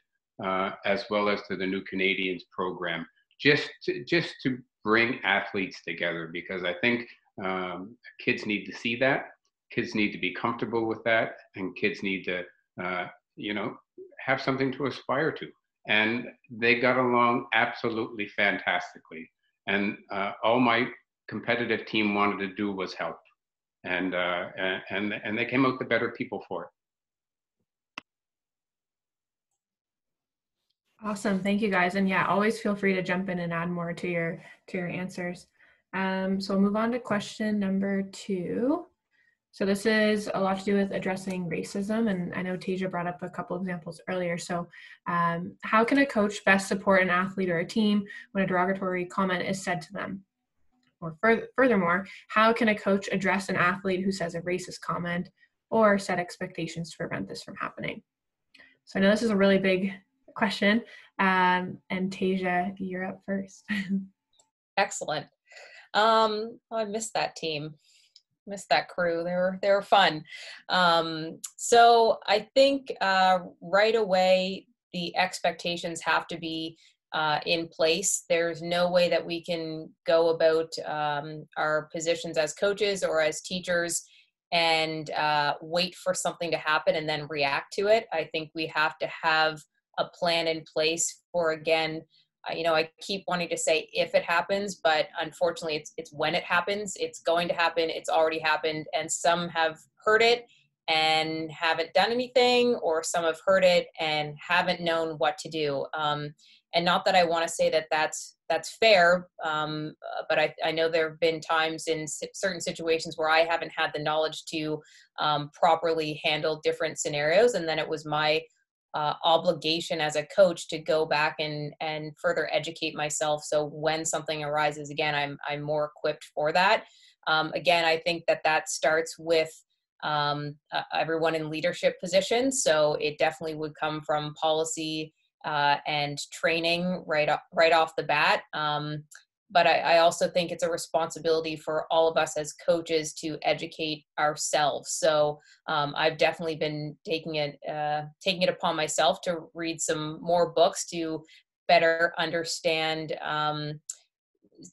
as well as to the New Canadians program, just to bring athletes together, because I think kids need to see that, kids need to be comfortable with that, and kids need to, have something to aspire to. And they got along absolutely fantastically. And all my competitive team wanted to do was help. And they came out the better people for it. Awesome, thank you guys. And yeah, always feel free to jump in and add more to your answers. So we'll move on to question number 2. So this is a lot to do with addressing racism, and I know Tasia brought up a couple examples earlier. So how can a coach best support an athlete or a team when a derogatory comment is said to them? Or furthermore, how can a coach address an athlete who says a racist comment or set expectations to prevent this from happening? So I know this is a really big question, and Tasia, you're up first. Excellent. I missed that team. Missed that crew. They were fun. So I think right away the expectations have to be in place. There's no way that we can go about our positions as coaches or as teachers and wait for something to happen and then react to it. I think we have to have a plan in place for, again, I keep wanting to say if it happens, but unfortunately it's when it happens. It's going to happen. It's already happened. And some have heard it and haven't done anything, or some have heard it and haven't known what to do. And not that I want to say that that's fair, but I know there have been times in certain situations where I haven't had the knowledge to properly handle different scenarios. And then it was my obligation as a coach to go back and further educate myself. So when something arises again, I'm more equipped for that. Again, I think that starts with everyone in leadership positions. So it definitely would come from policy and training right off the bat. But I also think it's a responsibility for all of us as coaches to educate ourselves. So I've definitely been taking it upon myself to read some more books to better understand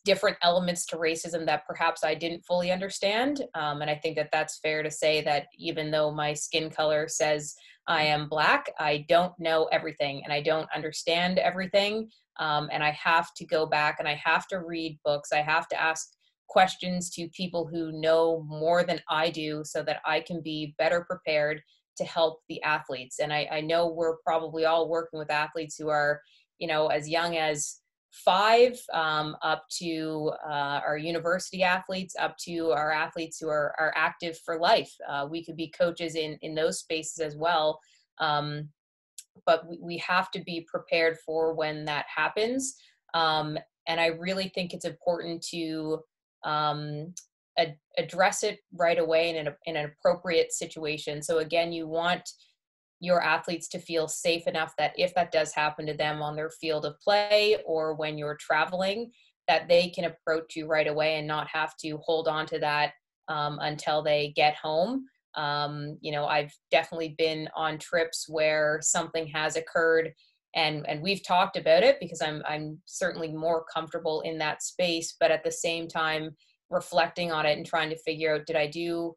different elements to racism that perhaps I didn't fully understand. And I think that's fair to say that even though my skin color says I am Black, I don't know everything and I don't understand everything. And I have to go back and I have to read books. I have to ask questions to people who know more than I do so that I can be better prepared to help the athletes. And I know we're probably all working with athletes who are, as young as 5 up to our university athletes, up to our athletes who are active for life. We could be coaches in those spaces as well. But we have to be prepared for when that happens. And I really think it's important to address it right away in an appropriate situation. So again, you want your athletes to feel safe enough that if that does happen to them on their field of play or when you're traveling, that they can approach you right away and not have to hold on to that until they get home. I've definitely been on trips where something has occurred and we've talked about it because I'm certainly more comfortable in that space, but at the same time reflecting on it and trying to figure out, did I do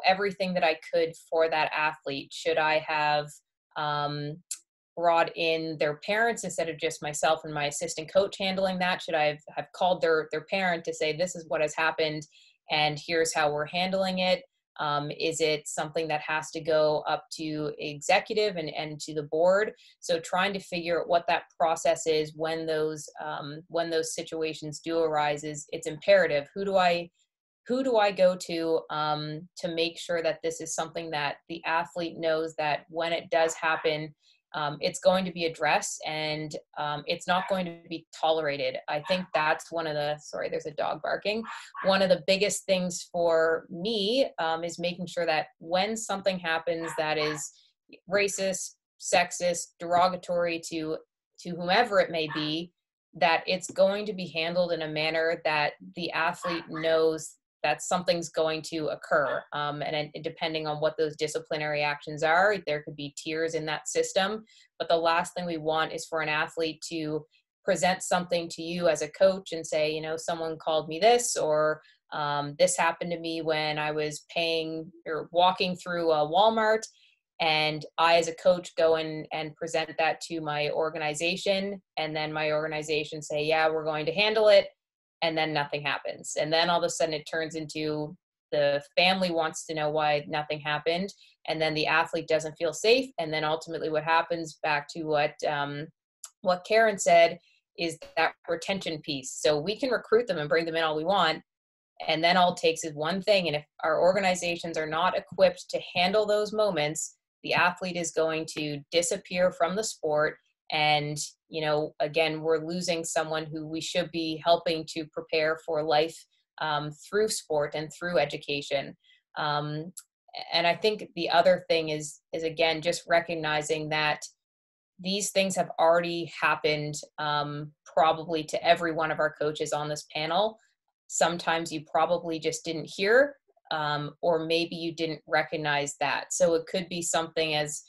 everything that I could for that athlete? Should I have brought in their parents instead of just myself and my assistant coach handling that? Should I have called their parent to say, this is what has happened and here's how we're handling it? Is it something that has to go up to executive and to the board? So trying to figure out what that process is when those situations do arise it's imperative. Who do I go to make sure that this is something that the athlete knows that when it does happen, it's going to be addressed and it's not going to be tolerated. I think that's sorry, there's a dog barking. One of the biggest things for me is making sure that when something happens that is racist, sexist, derogatory to whomever it may be, that it's going to be handled in a manner that the athlete knows that something's going to occur. And depending on what those disciplinary actions are, there could be tiers in that system. But the last thing we want is for an athlete to present something to you as a coach and say, you know, someone called me this, or this happened to me when I was paying or walking through a Walmart, and I as a coach go in and present that to my organization, and then my organization say, yeah, we're going to handle it, and then nothing happens. And then all of a sudden it turns into the family wants to know why nothing happened, and then the athlete doesn't feel safe. And then ultimately what happens, back to what Karen said, is that retention piece. So we can recruit them and bring them in all we want, and then all it takes is one thing. And if our organizations are not equipped to handle those moments, the athlete is going to disappear from the sport. And, you know, again, we're losing someone who we should be helping to prepare for life through sport and through education. And I think the other thing is again, just recognizing that these things have already happened probably to every one of our coaches on this panel. Sometimes you probably just didn't hear, or maybe you didn't recognize that. So it could be something as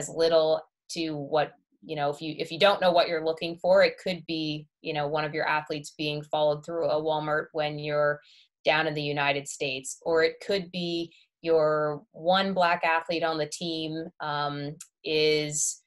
little to what, you know, if you don't know what you're looking for, it could be, you know, one of your athletes being followed through a Walmart when you're down in the United States, or it could be your one Black athlete on the team is,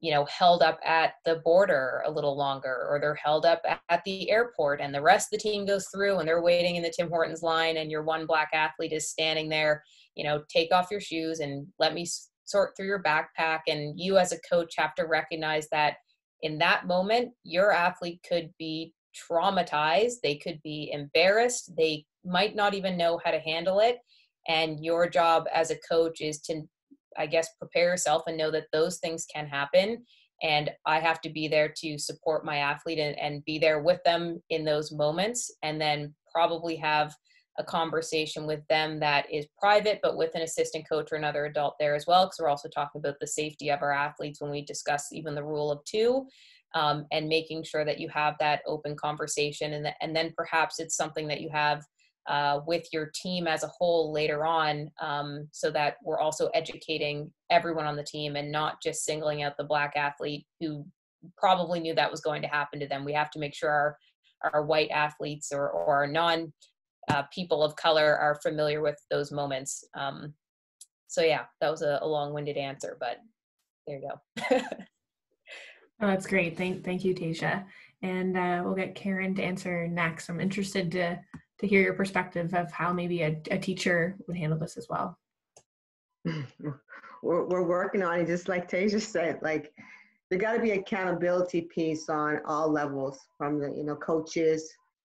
you know, held up at the border a little longer, or they're held up at the airport, and the rest of the team goes through and they're waiting in the Tim Hortons line, and your one Black athlete is standing there, you know, take off your shoes and let me sort through your backpack. And you as a coach have to recognize that in that moment, your athlete could be traumatized, they could be embarrassed, they might not even know how to handle it. And your job as a coach is to, I guess, prepare yourself and know that those things can happen. And I have to be there to support my athlete and be there with them in those moments, and then probably have a conversation with them that is private, but with an assistant coach or another adult there as well. Because we're also talking about the safety of our athletes when we discuss even the rule of two, and making sure that you have that open conversation. And then perhaps it's something that you have with your team as a whole later on, so that we're also educating everyone on the team and not just singling out the Black athlete who probably knew that was going to happen to them. We have to make sure our white athletes or our non people of color are familiar with those moments. So yeah, that was a long-winded answer, but there you go. Oh, that's great. Thank you, Tasia. And we'll get Karen to answer next. I'm interested to hear your perspective of how maybe a teacher would handle this as well. We're working on it, just like Tasia said. Like, there got to be accountability piece on all levels, from the, you know, coaches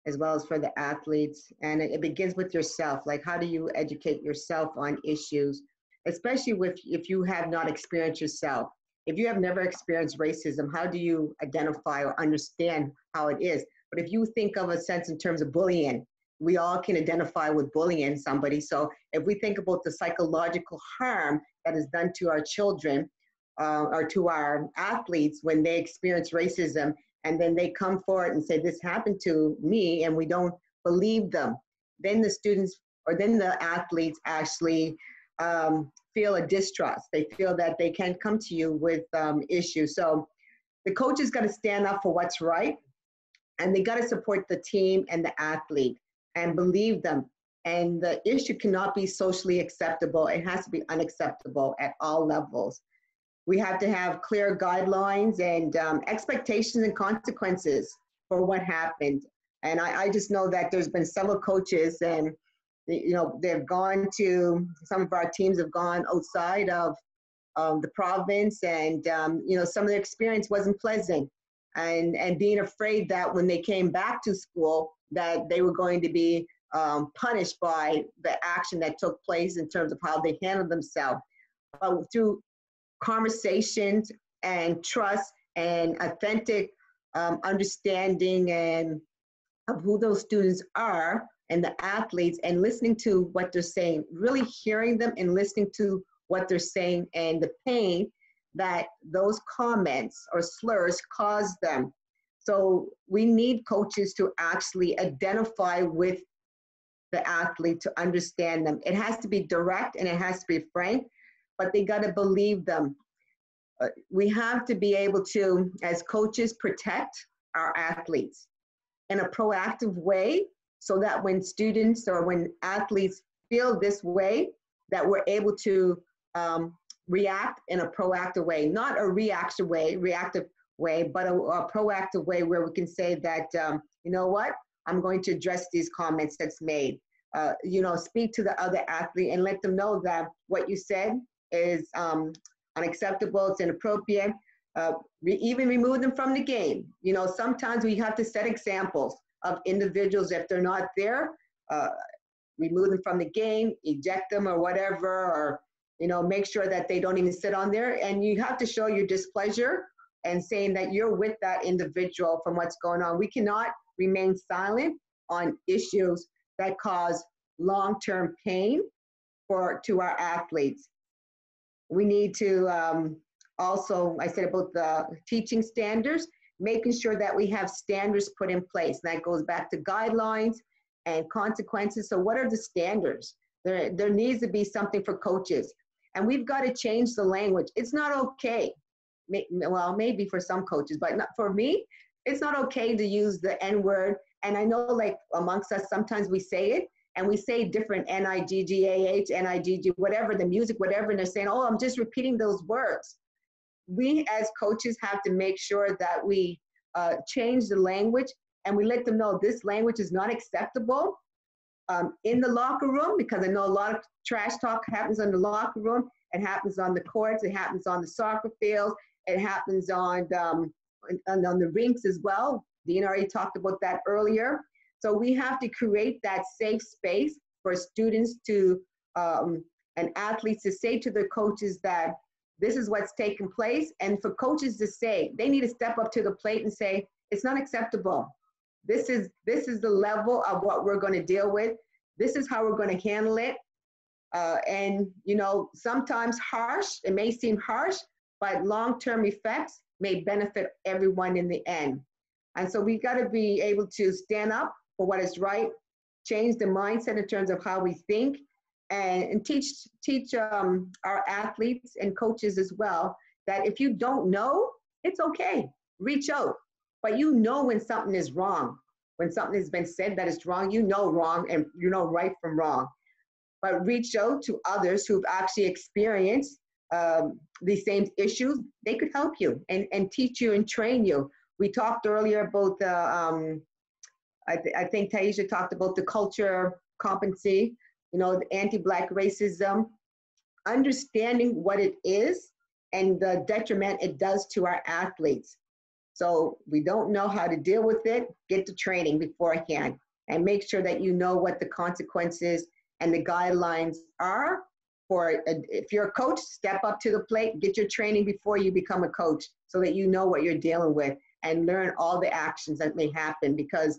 as well as for the athletes. And it begins with yourself. Like, how do you educate yourself on issues, especially if you have not experienced yourself? If you have never experienced racism, how do you identify or understand how it is? But if you think of a sense in terms of bullying, we all can identify with bullying somebody. So if we think about the psychological harm that is done to our children or to our athletes when they experience racism, and then they come forward and say, this happened to me, and we don't believe them, then the students or then the athletes actually feel a distrust. They feel that they can't come to you with issues. So the coaches got to stand up for what's right, and they got to support the team and the athlete and believe them. And the issue cannot be socially acceptable. It has to be unacceptable at all levels. We have to have clear guidelines and expectations and consequences for what happened. And I just know that there's been several coaches, and you know, they've gone to, some of our teams have gone outside of the province, and you know, some of the experience wasn't pleasant, and being afraid that when they came back to school that they were going to be punished by the action that took place in terms of how they handled themselves. Through conversations and trust and authentic understanding and of who those students are and the athletes, and listening to what they're saying, really hearing them and listening to what they're saying and the pain that those comments or slurs cause them. So we need coaches to actually identify with the athlete to understand them. It has to be direct and it has to be frank, but they got to believe them. We have to be able to, as coaches, protect our athletes in a proactive way so that when students or when athletes feel this way, that we're able to react in a proactive way, not a reactive way, but a proactive way where we can say that, you know what, I'm going to address these comments that's made. Speak to the other athlete and let them know that what you said is unacceptable, it's inappropriate. Even remove them from the game. Sometimes we have to set examples of individuals. If they're not there, remove them from the game, eject them or whatever, or make sure that they don't even sit on there. And you have to show your displeasure and saying that you're with that individual from what's going on. We cannot remain silent on issues that cause long-term pain to our athletes. We need to also, I said about the teaching standards, making sure that we have standards put in place. And that goes back to guidelines and consequences. So what are the standards? There needs to be something for coaches. And we've got to change the language. It's not okay. Well, maybe for some coaches, but not for me. It's not okay to use the N-word. And I know, like, amongst us, sometimes we say it, and we say different N-I-G-G-A-H, N-I-G-G, whatever, the music, whatever, and they're saying, oh, I'm just repeating those words. We as coaches have to make sure that we change the language and we let them know this language is not acceptable in the locker room, because I know a lot of trash talk happens in the locker room. It happens on the courts. It happens on the soccer fields. It happens on the rinks as well. Dean already talked about that earlier. So we have to create that safe space for students to and athletes to say to their coaches that this is what's taking place, and for coaches to say, they need to step up to the plate and say, it's not acceptable. This is the level of what we're going to deal with. This is how we're going to handle it. And sometimes harsh, it may seem harsh, but long-term effects may benefit everyone in the end. And so we got to be able to stand up for what is right, change the mindset in terms of how we think, and teach our athletes and coaches as well that if you don't know, it's okay. Reach out. But when something is wrong, when something has been said that is wrong, wrong and right from wrong. But reach out to others who've actually experienced these same issues. They could help you and teach you and train you. We talked earlier about I think Tasia talked about the culture competency, the anti-Black racism, understanding what it is and the detriment it does to our athletes. So we don't know how to deal with it, get the training beforehand and make sure that you know what the consequences and the guidelines are. If you're a coach, step up to the plate, get your training before you become a coach so that you know what you're dealing with and learn all the actions that may happen, because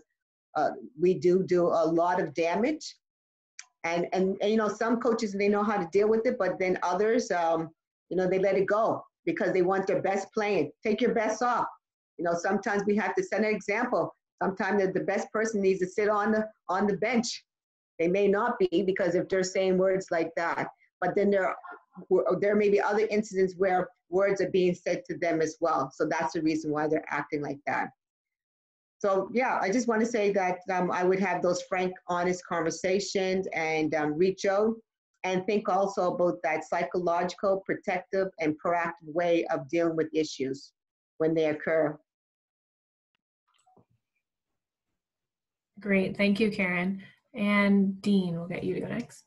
we do a lot of damage. And some coaches, they know how to deal with it, but then others, they let it go because they want their best playing. Take your best off. Sometimes we have to set an example. Sometimes the best person needs to sit on the bench. They may not be, because if they're saying words like that, but then there may be other incidents where words are being said to them as well. So that's the reason why they're acting like that. So yeah, I just want to say that I would have those frank, honest conversations and reach out and think also about that psychological, protective, and proactive way of dealing with issues when they occur. Great, thank you, Karen. And Dean, we'll get you to go next.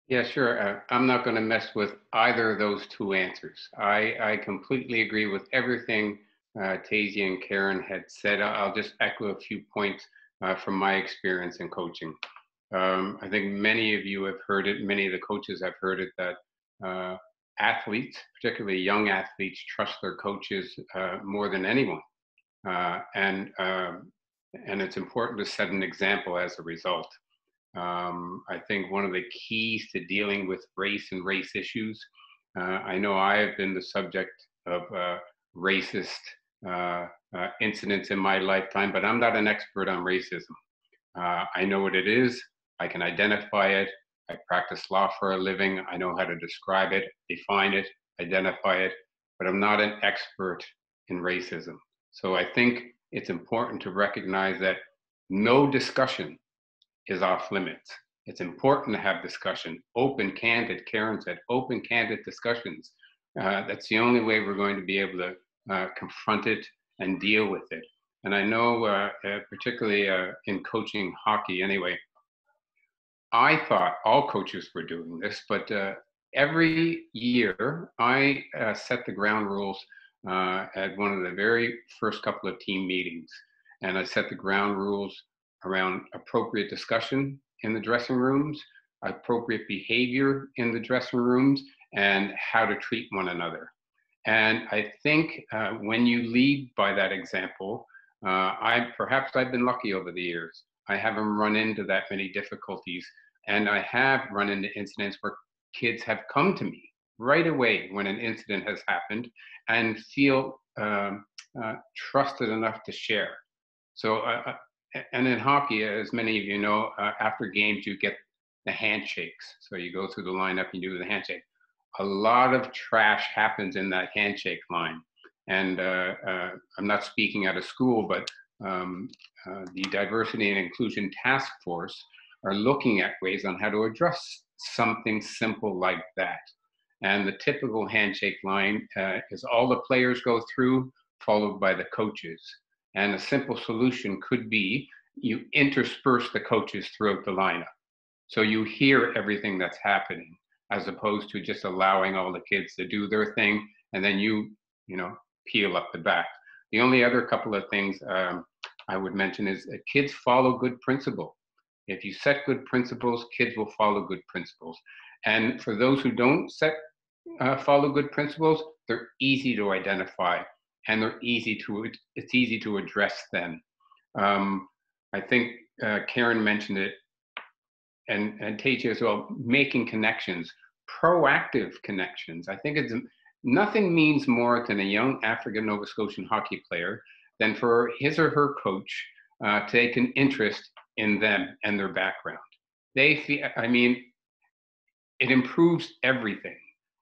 Yeah, sure. I'm not going to mess with either of those two answers. I completely agree with everything Tasia and Karen had said. I'll just echo a few points from my experience in coaching. I think many of you have heard it, many of the coaches have heard it, that athletes, particularly young athletes, trust their coaches more than anyone. And it's important to set an example as a result. I think one of the keys to dealing with race and race issues, I know I have been the subject of racist incidents in my lifetime, but I'm not an expert on racism. I know what it is. I can identify it. I practice law for a living. I know how to describe it, define it, identify it, but I'm not an expert in racism. So I think it's important to recognize that no discussion is off limits. It's important to have discussion, open, candid, Karen said, open, candid discussions. That's the only way we're going to be able to confront it and deal with it. And I know, particularly in coaching hockey anyway, I thought all coaches were doing this, but every year I set the ground rules at one of the very first couple of team meetings. And I set the ground rules around appropriate discussion in the dressing rooms, appropriate behavior in the dressing rooms, and how to treat one another. And I think when you lead by that example, perhaps I've been lucky over the years. I haven't run into that many difficulties, and I have run into incidents where kids have come to me right away when an incident has happened and feel trusted enough to share. So, and in hockey, as many of you know, after games you get the handshakes. So you go through the lineup and you do the handshake. A lot of trash happens in that handshake line. And I'm not speaking out of school, but the Diversity and Inclusion Task Force are looking at ways on how to address something simple like that. And the typical handshake line is all the players go through, followed by the coaches. And a simple solution could be you intersperse the coaches throughout the lineup. So you hear everything that's happening, as opposed to just allowing all the kids to do their thing and then you peel up the back. The only other couple of things I would mention is kids follow good principles. If you set good principles, kids will follow good principles. And for those who don't follow good principles, they're easy to identify and it's easy to address them. I think Karen mentioned it, and Tasia as well, making connections, proactive connections. I think nothing means more to a young African Nova Scotian hockey player than for his or her coach to take an interest in them and their background. They feel, it improves everything.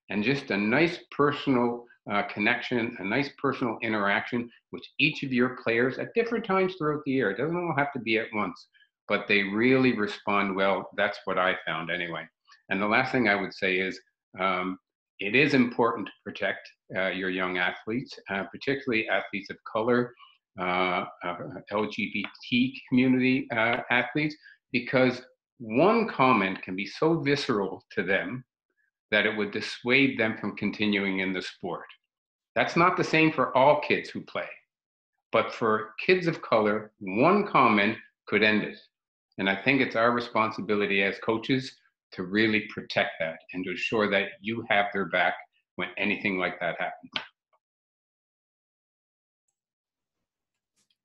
And just a nice personal connection, a nice personal interaction with each of your players at different times throughout the year. It doesn't all have to be at once, but they really respond well. That's what I found anyway. And the last thing I would say is, it is important to protect your young athletes, particularly athletes of color, LGBT community athletes, because one comment can be so visceral to them that it would dissuade them from continuing in the sport. That's not the same for all kids who play, but for kids of color, one comment could end it. And I think it's our responsibility as coaches to really protect that and to ensure that you have their back when anything like that happens.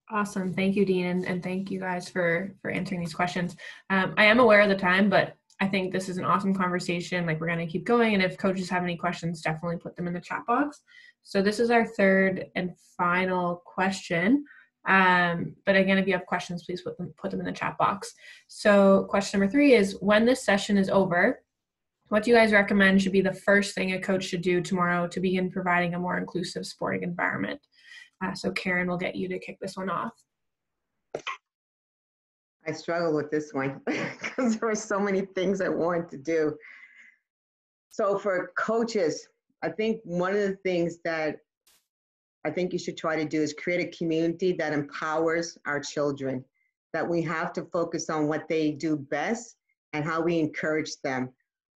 Awesome. Thank you, Dean. And thank you guys for answering these questions. I am aware of the time, but I think this is an awesome conversation. Like, we're going to keep going. And if coaches have any questions, definitely put them in the chat box. So this is our third and final question. But again, if you have questions, please put them in the chat box. So question number 3 is, when this session is over, what do you guys recommend should be the first thing a coach should do tomorrow to begin providing a more inclusive sporting environment? So Karen, we'll get you to kick this one off. I struggle with this one because there are so many things I want to do. So for coaches, I think one of the things that I think you should try to do is create a community that empowers our children, that we have to focus on what they do best and how we encourage them.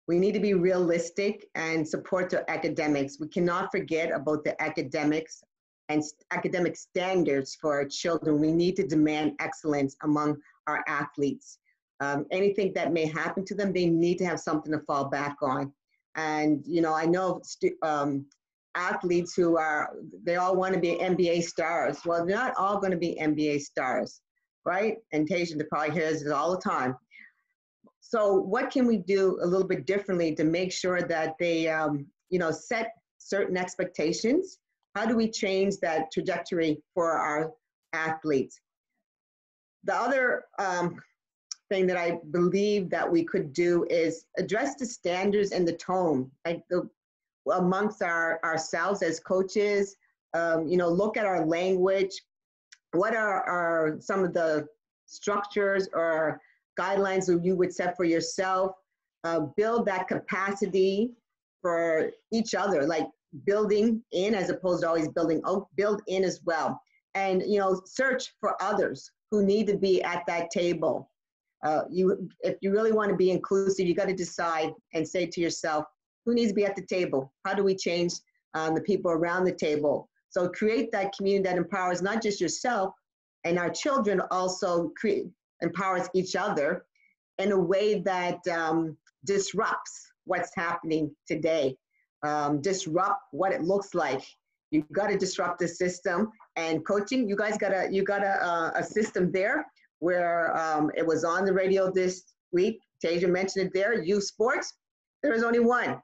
We need to be realistic and support their academics. We cannot forget about the academics and academic standards for our children. We need to demand excellence among our athletes. Anything that may happen to them, they need to have something to fall back on. And, I know athletes who they all want to be NBA stars. Well, they're not all going to be NBA stars, right? And Tasia probably hears it all the time. So what can we do a little bit differently to make sure that they, set certain expectations? How do we change that trajectory for our athletes? The other thing that I believe that we could do is address the standards and the tone, like amongst ourselves as coaches. Look at our language. What are some of the structures or guidelines that you would set for yourself? Build that capacity for each other, like building in as opposed to always building out, build in as well. And, search for others who need to be at that table. If you really want to be inclusive, you got to decide and say to yourself, who needs to be at the table? How do we change the people around the table? So create that community that empowers not just yourself, and our children also empowers each other in a way that disrupts what's happening today, disrupt what it looks like. You got to disrupt the system. And coaching, you got a system there where it was on the radio this week. Tasia mentioned it there. Youth sports, there is only one.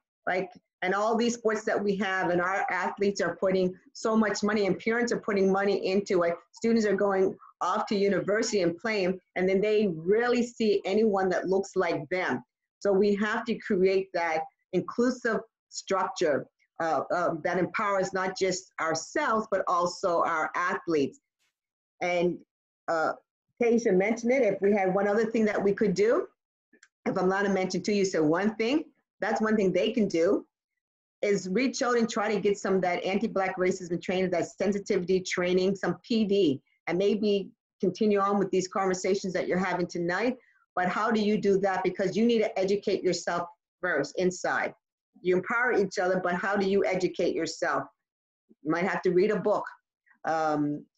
And all these sports that we have, and our athletes are putting so much money, and parents are putting money into it. Students are going off to university and playing, and then they rarely see anyone that looks like them. So we have to create that inclusive structure that empowers not just ourselves, but also our athletes. And Tasia mentioned it. If we had one other thing that we could do, if I'm allowed to mention to you, so one thing, that's one thing they can do, is reach out and try to get some of that anti-Black racism training, that sensitivity training, some PD, and maybe continue on with these conversations that you're having tonight. But how do you do that? Because you need to educate yourself first inside. You empower each other, but how do you educate yourself? You might have to read a book.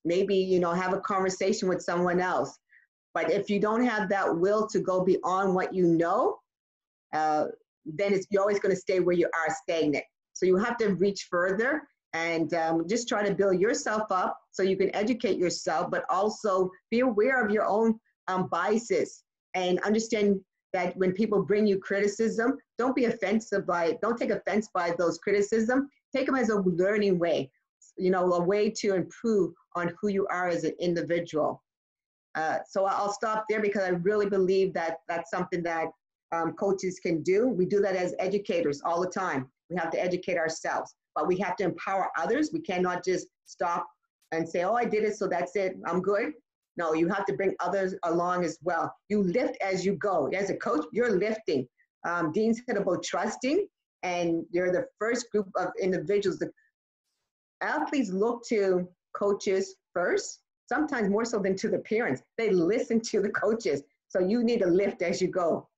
Maybe, have a conversation with someone else. But if you don't have that will to go beyond what you know, then you're always going to stay where you are, stagnant. So you have to reach further and just try to build yourself up so you can educate yourself, but also be aware of your own biases and understand that when people bring you criticism, don't take offense by those criticism. Take them as a learning way, a way to improve on who you are as an individual. So I'll stop there because I really believe that that's something that coaches can do. We do that as educators all the time. We have to educate ourselves, but we have to empower others. We cannot just stop and say, oh, I did it, so that's it, I'm good. No, you have to bring others along as well. You lift as you go. As a coach, you're lifting. Dean said about trusting, and you're the first group of individuals. The athletes look to coaches first, sometimes more so than to the parents. They listen to the coaches. So you need to lift as you go.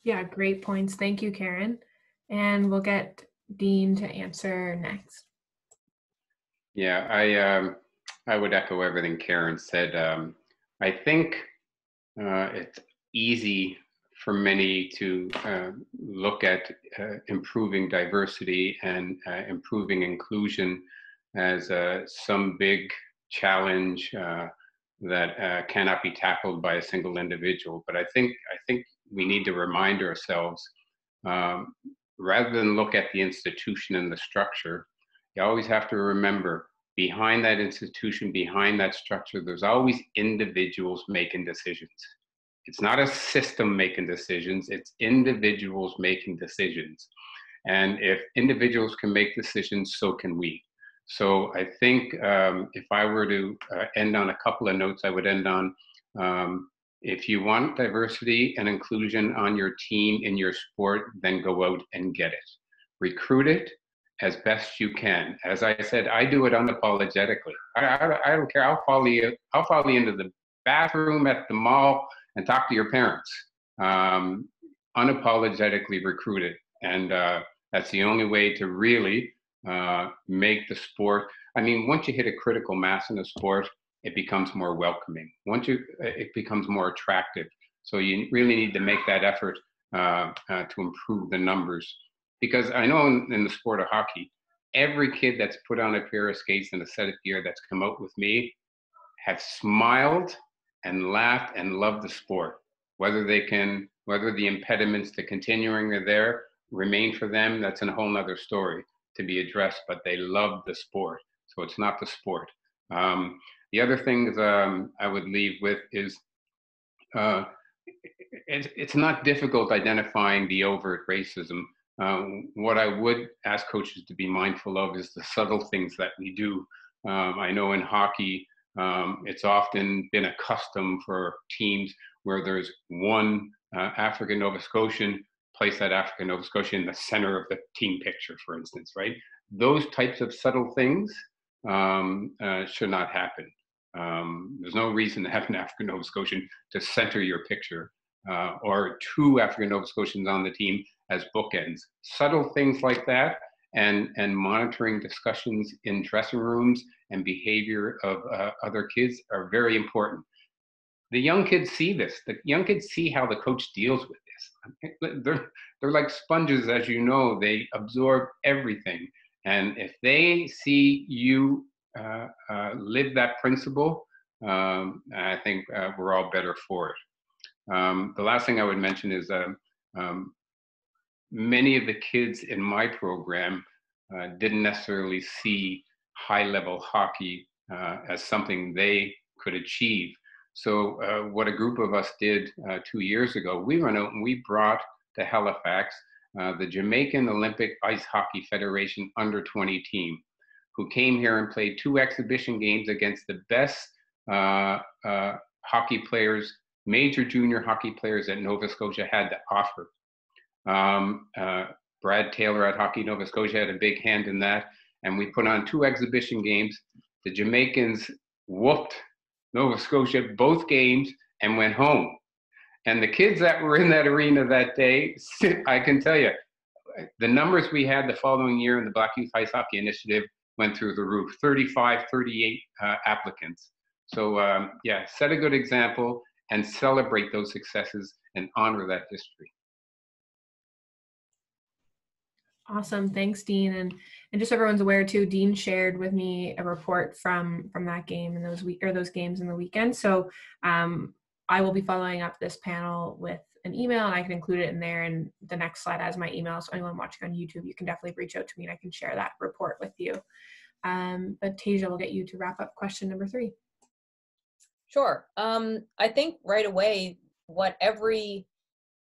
Yeah, great points. Thank you, Karen. And we'll get Dean to answer next. Yeah, I would echo everything Karen said. I think it's easy for many to look at improving diversity and improving inclusion as some big challenge that cannot be tackled by a single individual. But I think we need to remind ourselves, rather than look at the institution and the structure, you always have to remember, behind that institution, behind that structure, there's always individuals making decisions. It's not a system making decisions, it's individuals making decisions. And if individuals can make decisions, so can we. So I think if I were to end on a couple of notes, I would end on, if you want diversity and inclusion on your team, in your sport, then go out and get it. Recruit it as best you can. As I said, I do it unapologetically. I don't care. I'll follow you into the bathroom at the mall and talk to your parents. Unapologetically recruit it. And that's the only way to really make the sport. I mean, once you hit a critical mass in a sport, it becomes more welcoming. It becomes more attractive. So you really need to make that effort to improve the numbers. Because I know in the sport of hockey, every kid that's put on a pair of skates and a set of gear that's come out with me have smiled and laughed and loved the sport. Whether the impediments to continuing are there, remain for them, that's a whole nother story to be addressed, but they love the sport. So it's not the sport. The other things I would leave with is it's not difficult identifying the overt racism. What I would ask coaches to be mindful of is the subtle things that we do. I know in hockey, it's often been a custom for teams where there's one African Nova Scotian, place that African Nova Scotian in the center of the team picture, for instance, right? Those types of subtle things should not happen. There's no reason to have an African Nova Scotian to center your picture, or two African Nova Scotians on the team as bookends. Subtle things like that, and monitoring discussions in dressing rooms and behavior of other kids are very important. The young kids see this. The young kids see how the coach deals with this. They're like sponges, as you know. They absorb everything. And if they see you live that principle, I think we're all better for it. The last thing I would mention is many of the kids in my program didn't necessarily see high-level hockey as something they could achieve. So what a group of us did 2 years ago, we went out and we brought to Halifax the Jamaican Olympic Ice Hockey Federation under-20 team, who came here and played 2 exhibition games against the best hockey players, major junior hockey players that Nova Scotia had to offer. Brad Taylor at Hockey Nova Scotia had a big hand in that, and we put on 2 exhibition games. The Jamaicans whooped Nova Scotia both games and went home. And the kids that were in that arena that day, I can tell you, the numbers we had the following year in the Black Youth Ice Hockey Initiative went through the roof, 35, 38 applicants. So yeah, set a good example and celebrate those successes and honor that history. Awesome, thanks, Dean. And just so everyone's aware too, Dean shared with me a report from that game and those games in the weekend. So I will be following up this panel with an email, and I can include it in there. And the next slide has my email. So anyone watching on YouTube, you can definitely reach out to me and I can share that report with you. But Tasia, we'll get you to wrap up question number 3. Sure. I think right away, what every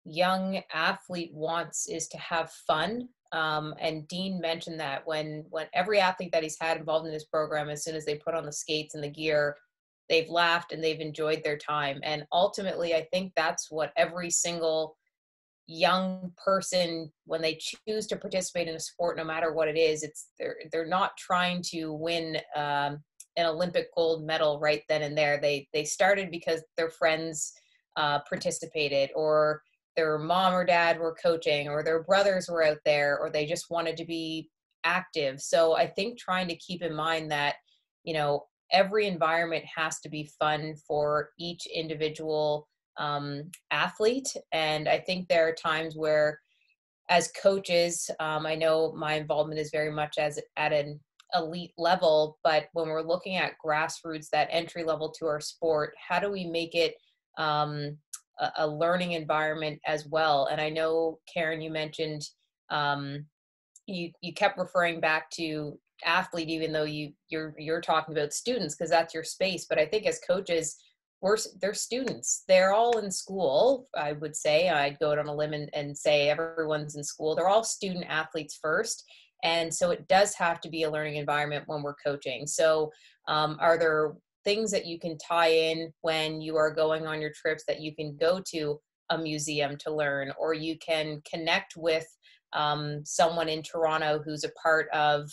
young athlete wants is to have fun. And Dean mentioned that when every athlete that he's had involved in this program, as soon as they put on the skates and the gear, they've laughed and they've enjoyed their time. And ultimately, I think that's what every single young person, when they choose to participate in a sport, no matter what it is, they're not trying to win an Olympic gold medal right then and there. They started because their friends participated, or their mom or dad were coaching, or their brothers were out there, or they just wanted to be active. So I think trying to keep in mind that, you know, every environment has to be fun for each individual athlete. And I think there are times where, as coaches, I know my involvement is very much at an elite level, but when we're looking at grassroots, that entry level to our sport, how do we make it a learning environment as well? And I know, Karen, you mentioned you kept referring back to athlete, even though you're talking about students because that's your space. But I think as coaches, they're students. They're all in school. I would say I'd go out on a limb and say everyone's in school. They're all student athletes first. And so it does have to be a learning environment when we're coaching. So are there things that you can tie in when you are going on your trips, that you can go to a museum to learn, or you can connect with someone in Toronto who's a part of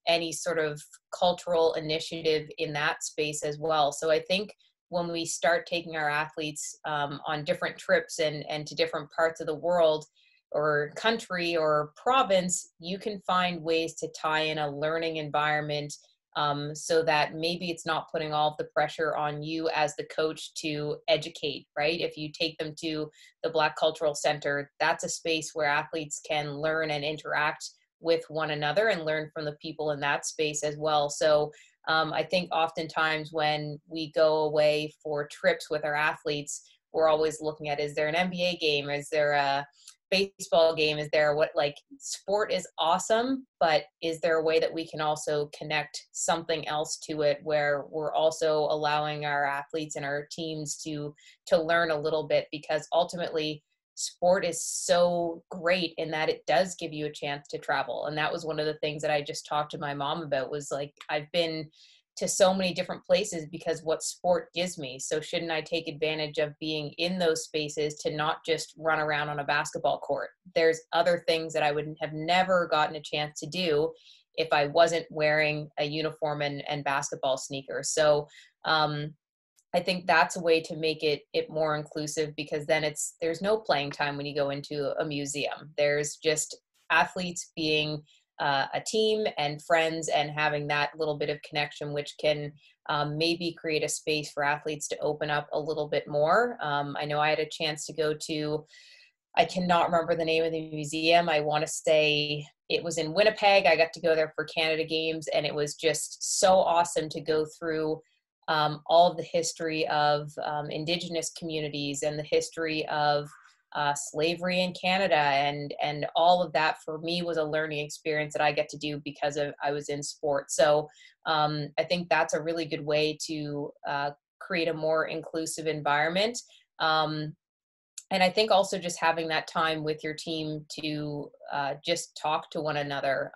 any sort of cultural initiative in that space as well? So I think when we start taking our athletes on different trips and to different parts of the world or country or province, you can find ways to tie in a learning environment so that maybe it's not putting all of the pressure on you as the coach to educate, right? If you take them to the Black Cultural Center, that's a space where athletes can learn and interact with one another and learn from the people in that space as well. So I think oftentimes when we go away for trips with our athletes, we're always looking at, is there an NBA game? Is there baseball game, is there what, like, sport is awesome, but is there a way that we can also connect something else to it, where we're also allowing our athletes and our teams to learn a little bit? Because ultimately sport is so great in that it does give you a chance to travel. And that was one of the things that I just talked to my mom about, was like, I've been to so many different places because what sport gives me. So shouldn't I take advantage of being in those spaces to not just run around on a basketball court? There's other things that I would have never gotten a chance to do if I wasn't wearing a uniform and basketball sneakers. So I think that's a way to make it more inclusive, because then there's no playing time when you go into a museum. There's just athletes being a team and friends and having that little bit of connection, which can maybe create a space for athletes to open up a little bit more. I know I had a chance to go to, I cannot remember the name of the museum. I want to say it was in Winnipeg. I got to go there for Canada Games, and it was just so awesome to go through all of the history of Indigenous communities and the history of slavery in Canada, and all of that for me was a learning experience that I get to do because I was in sport. So I think that's a really good way to create a more inclusive environment. And I think also just having that time with your team to just talk to one another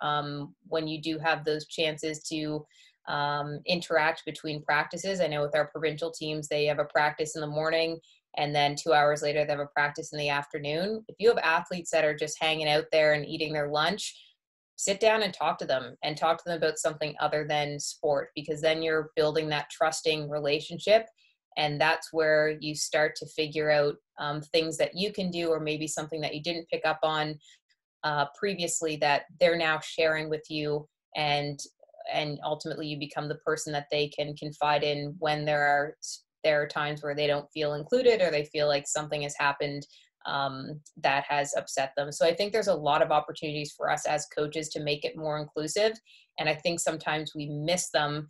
when you do have those chances to interact between practices. I know with our provincial teams, they have a practice in the morning, and then 2 hours later, they have a practice in the afternoon. If you have athletes that are just hanging out there and eating their lunch, sit down and talk to them about something other than sport, because then you're building that trusting relationship. And that's where you start to figure out things that you can do, or maybe something that you didn't pick up on previously that they're now sharing with you. And ultimately you become the person that they can confide in when there are times where they don't feel included, or they feel like something has happened that has upset them. So I think there's a lot of opportunities for us as coaches to make it more inclusive. And I think sometimes we miss them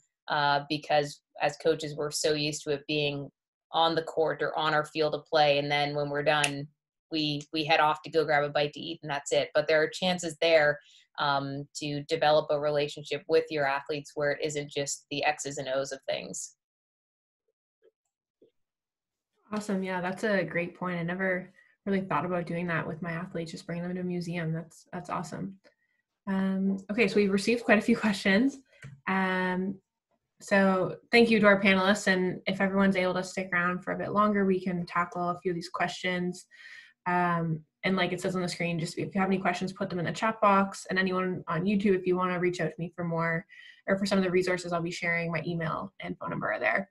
because as coaches, we're so used to it being on the court or on our field of play. And then when we're done, we head off to go grab a bite to eat, and that's it. But there are chances there to develop a relationship with your athletes where it isn't just the X's and O's of things. Awesome. Yeah, that's a great point. I never really thought about doing that with my athletes, just bringing them to a museum. That's awesome. Okay, so we've received quite a few questions. So thank you to our panelists. And if everyone's able to stick around for a bit longer, we can tackle a few of these questions. And like it says on the screen, just if you have any questions, put them in the chat box. And anyone on YouTube, if you want to reach out to me for more, or for some of the resources, I'll be sharing my email and phone number there.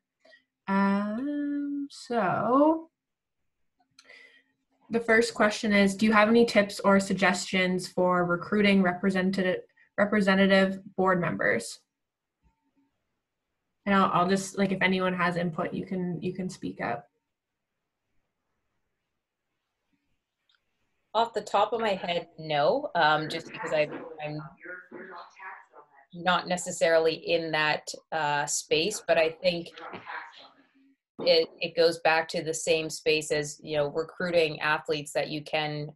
So the first question is, do you have any tips or suggestions for recruiting representative board members? And I'll just, like, if anyone has input, you can speak up. Off the top of my head, no, just because I'm not necessarily in that space, but I think it goes back to the same space as, recruiting athletes, that you can,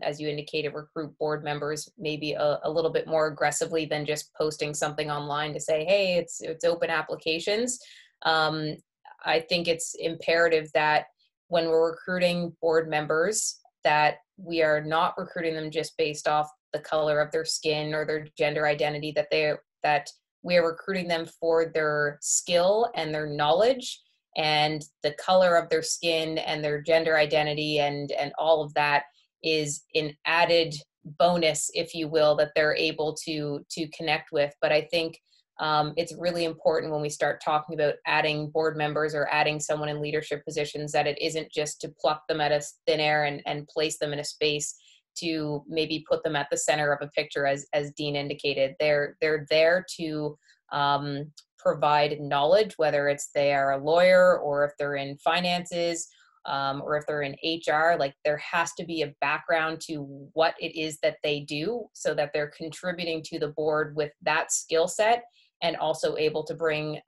as you indicated, recruit board members maybe a little bit more aggressively than just posting something online to say, hey, it's open applications. I think it's imperative that when we're recruiting board members, that we are not recruiting them just based off the color of their skin or their gender identity, that we are recruiting them for their skill and their knowledge, and the color of their skin and their gender identity and all of that is an added bonus, if you will, that they're able to connect with. But I think it's really important when we start talking about adding board members or adding someone in leadership positions, that it isn't just to pluck them out of thin air and place them in a space to maybe put them at the center of a picture, as Dean indicated. They're there to provide knowledge, whether it's they are a lawyer or if they're in finances or if they're in HR. Like, there has to be a background to what it is that they do, so that they're contributing to the board with that skill set, and also able to bring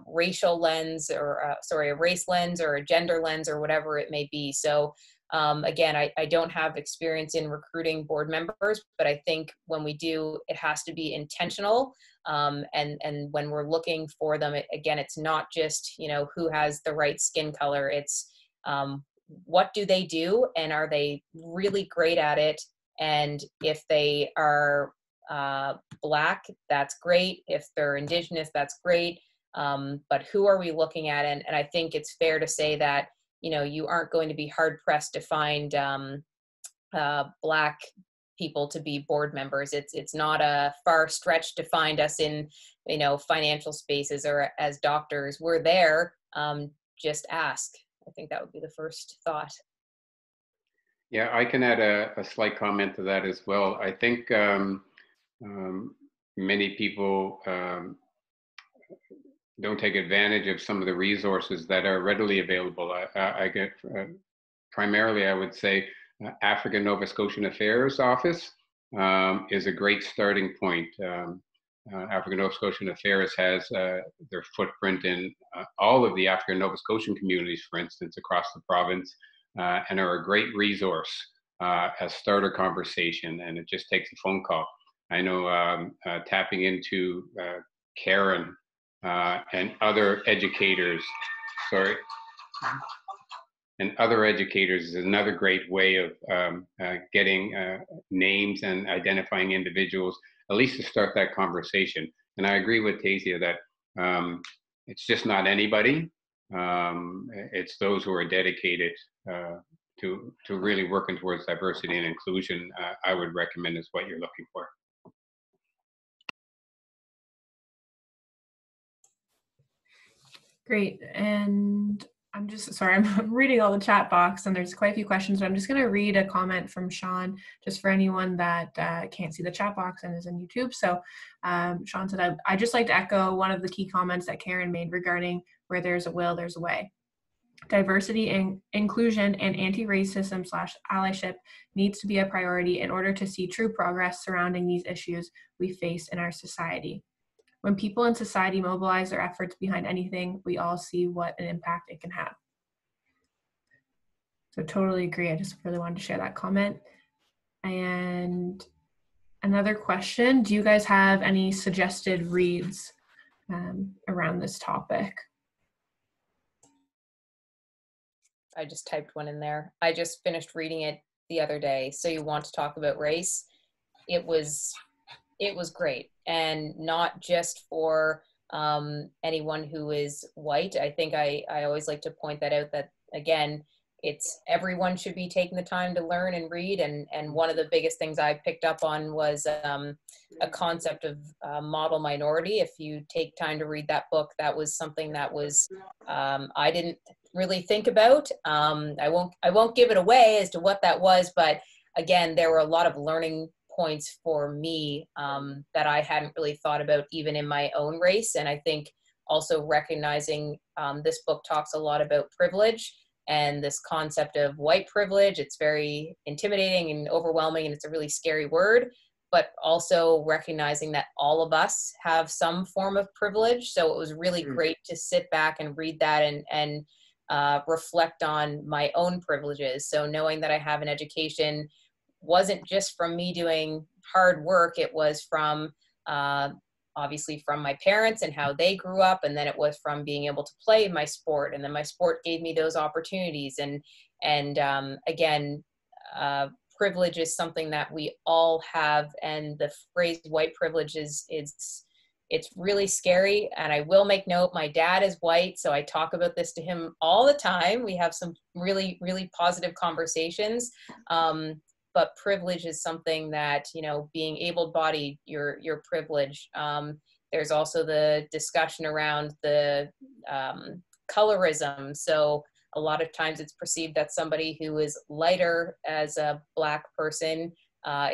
racial lens, or a race lens, or a gender lens, or whatever it may be. So Again, I don't have experience in recruiting board members, but I think when we do, it has to be intentional. And when we're looking for them, again, it's not just, who has the right skin color. It's what do they do, and are they really great at it? And if they are Black, that's great. If they're Indigenous, that's great. But who are we looking at? And I think it's fair to say that, you aren't going to be hard pressed to find Black people to be board members. It's not a far stretch to find us in, financial spaces or as doctors. We're there. Just ask. I think that would be the first thought. Yeah, I can add a slight comment to that as well. I think many people don't take advantage of some of the resources that are readily available. I get primarily, I would say, African Nova Scotian Affairs Office is a great starting point. African Nova Scotian Affairs has their footprint in all of the African Nova Scotian communities, for instance, across the province, and are a great resource as starter conversation, and it just takes a phone call. I know tapping into Karen and other educators, and other educators is another great way of getting names and identifying individuals, at least to start that conversation. And I agree with Tasia that it's just not anybody. It's those who are dedicated to really working towards diversity and inclusion. I would recommend is what you're looking for. Great. And I'm just, sorry, I'm reading all the chat box and there's quite a few questions, but I'm just going to read a comment from Sean, just for anyone that can't see the chat box and is on YouTube. So Sean said, I'd just like to echo one of the key comments that Karen made regarding where there's a will, there's a way. Diversity and inclusion and anti-racism/allyship needs to be a priority in order to see true progress surrounding these issues we face in our society. When people in society mobilize their efforts behind anything, we all see what an impact it can have. So totally agree. I just really wanted to share that comment. And another question, do you guys have any suggested reads around this topic? I just typed one in there. I just finished reading it the other day. So You Want to Talk About Race? It was great, and not just for anyone who is white. I think I always like to point that out, that again, it's everyone should be taking the time to learn and read. And one of the biggest things I picked up on was a concept of model minority. If you take time to read that book, that was something that was I didn't really think about. I won't give it away as to what that was, but again, there were a lot of learning points for me that I hadn't really thought about even in my own race. And I think also recognizing this book talks a lot about privilege and this concept of white privilege. It's very intimidating and overwhelming, and it's a really scary word, but also recognizing that all of us have some form of privilege. So it was really great to sit back and read that and reflect on my own privileges. So knowing that I have an education wasn't just from me doing hard work, it was from obviously from my parents and how they grew up, and then it was from being able to play my sport, and then my sport gave me those opportunities. And again, privilege is something that we all have, and the phrase white privilege it's really scary. And I will make note, my dad is white, so I talk about this to him all the time. We have some really, really positive conversations. But privilege is something that, being able-bodied, your privilege. There's also the discussion around the colorism. So a lot of times it's perceived that somebody who is lighter as a Black person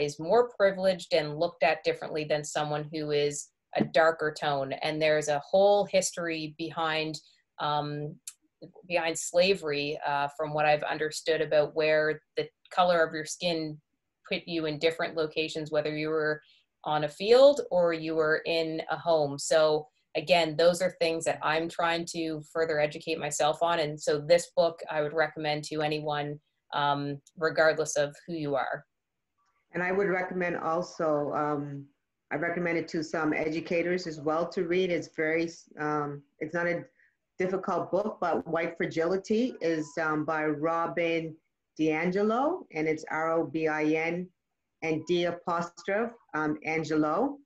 is more privileged and looked at differently than someone who is a darker tone. And there's a whole history behind slavery, from what I've understood, about where the color of your skin put you in different locations, whether you were on a field or you were in a home. So again, those are things that I'm trying to further educate myself on. And so this book I would recommend to anyone regardless of who you are. And I would recommend also, I recommend it to some educators as well to read. It's very, it's not a difficult book, but White Fragility is by Robin DiAngelo, and it's R-O-B-I-N and D apostrophe Angelo.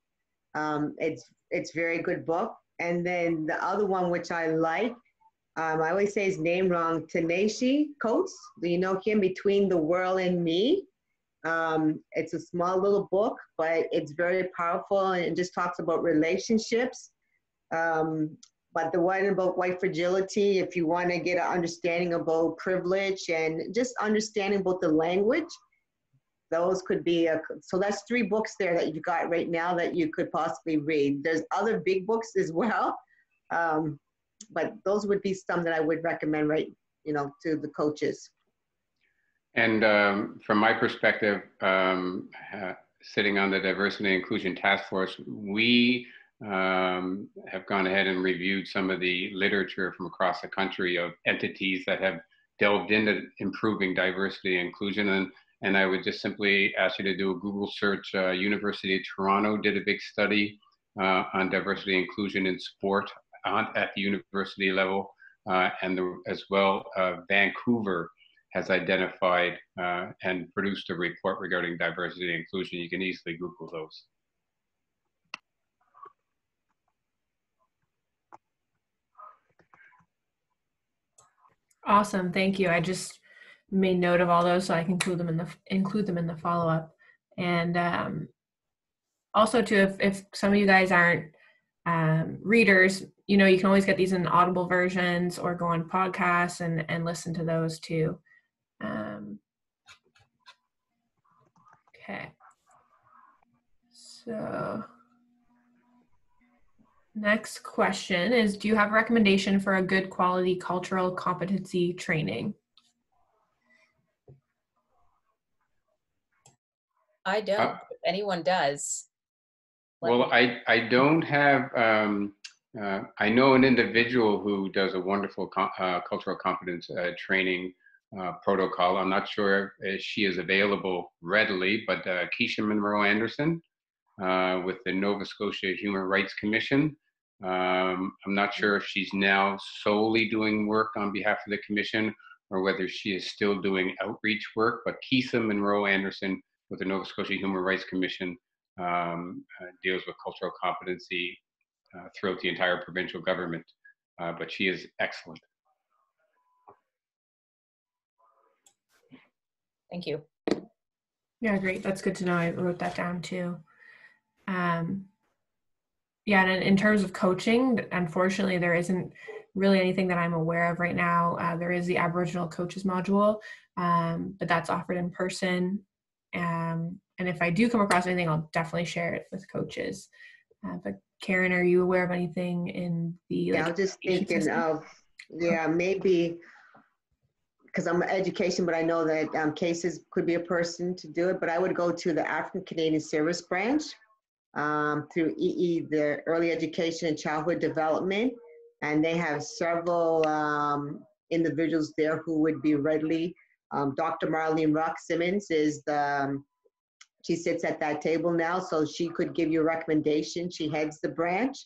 It's very good book. And then the other one, which I like, I always say his name wrong, Ta-Nehisi Coates. Do you know him? Between the World and Me. It's a small little book, but it's very powerful, and it just talks about relationships. But the one about white fragility, if you want to get an understanding about privilege and just understanding about the language, those could be, so that's 3 books there that you got right now that you could possibly read. There's other big books as well, but those would be some that I would recommend, right, you know, to the coaches. And from my perspective, sitting on the Diversity and Inclusion Task Force, we have gone ahead and reviewed some of the literature from across the country of entities that have delved into improving diversity and inclusion. And I would just simply ask you to do a Google search. University of Toronto did a big study on diversity and inclusion in sport at the university level, and as well, Vancouver has identified and produced a report regarding diversity and inclusion. You can easily Google those. Awesome, thank you. I just made note of all those so I can include them in the follow-up. And also too, if some of you guys aren't readers, you know, you can always get these in Audible versions or go on podcasts and listen to those too. Okay. So next question is, do you have a recommendation for a good quality cultural competency training? I don't, if anyone does. Well, I don't have, I know an individual who does a wonderful cultural competence training protocol. I'm not sure if she is available readily, but Keisha Monroe Anderson with the Nova Scotia Human Rights Commission. I'm not sure if she's now solely doing work on behalf of the commission or whether she is still doing outreach work, but Keisha Monroe Anderson with the Nova Scotia Human Rights Commission deals with cultural competency throughout the entire provincial government, but she is excellent. Thank you. Yeah, great. That's good to know. I wrote that down too. Yeah, and in terms of coaching, unfortunately, there isn't really anything that I'm aware of right now. There is the Aboriginal coaches module, but that's offered in person. And if I do come across anything, I'll definitely share it with coaches. But Karen, are you aware of anything in the Yeah, I was just thinking of, yeah, maybe, because I'm education, but I know that cases could be a person to do it, but I would go to the African Canadian Service Branch through EE, the Early Education and Childhood Development, and they have several individuals there who would be readily, Dr. Marlene Rock Simmons is the, she sits at that table now, so she could give you a recommendation. She heads the branch,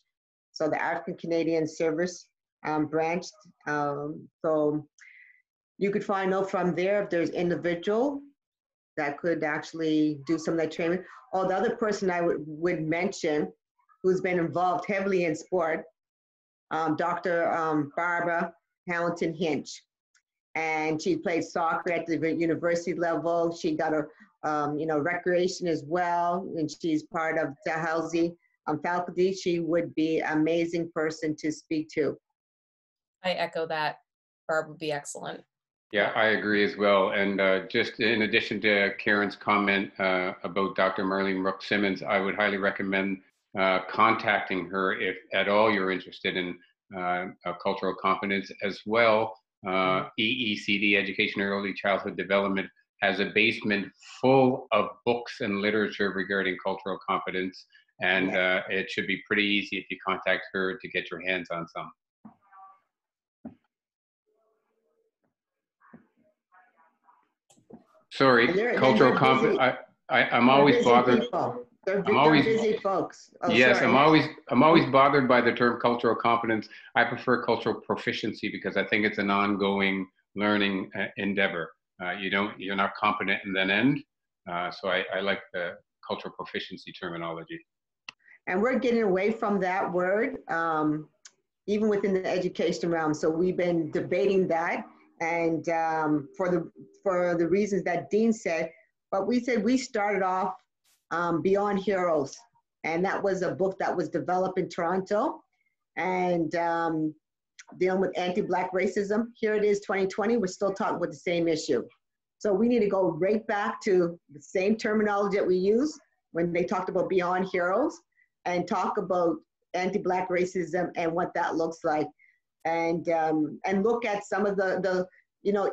so the African Canadian Service Branch. So you could find out from there if there's individual that could actually do some of that training. Oh, the other person I would mention who's been involved heavily in sport, Dr. Barbara Hamilton Hinch. And she played soccer at the university level. She got a recreation as well, and she's part of Dalhousie faculty. She would be an amazing person to speak to. I echo that. Barb would be excellent. Yeah, I agree as well. And just in addition to Karen's comment about Dr. Marlene Rook Simmons, I would highly recommend contacting her if at all you're interested in cultural competence as well. EECD, Education Early Childhood Development, has a basement full of books and literature regarding cultural competence. And it should be pretty easy if you contact her to get your hands on some. Sorry, And cultural they're busy. I'm They're always busy bothered. people. I'm They're always, busy folks. Oh, yes, sorry. I'm always bothered by the term cultural competence. I prefer cultural proficiency because I think it's an ongoing learning endeavor. You're not competent and then end. So I like the cultural proficiency terminology. And we're getting away from that word, even within the education realm. So we've been debating that, and for the reasons that Dean said. But we said we started off Beyond Heroes, and that was a book that was developed in Toronto, and dealing with anti-Black racism. Here it is, 2020. We're still talking about the same issue. So we need to go right back to the same terminology that we used when they talked about Beyond Heroes, and talk about anti-Black racism and what that looks like, and look at some of the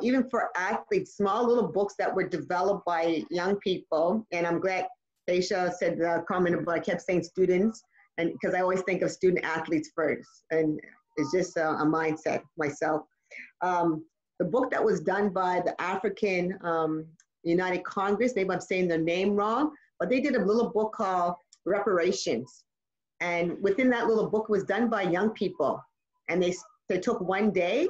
even for athletes, small little books that were developed by young people. And I'm glad Tasia said the comment about, I kept saying students, and because I always think of student athletes first, and it's just a mindset myself. The book that was done by the African United Congress, maybe I'm saying their name wrong, but they did a little book called Reparations. And within that little book was done by young people. And they took one day,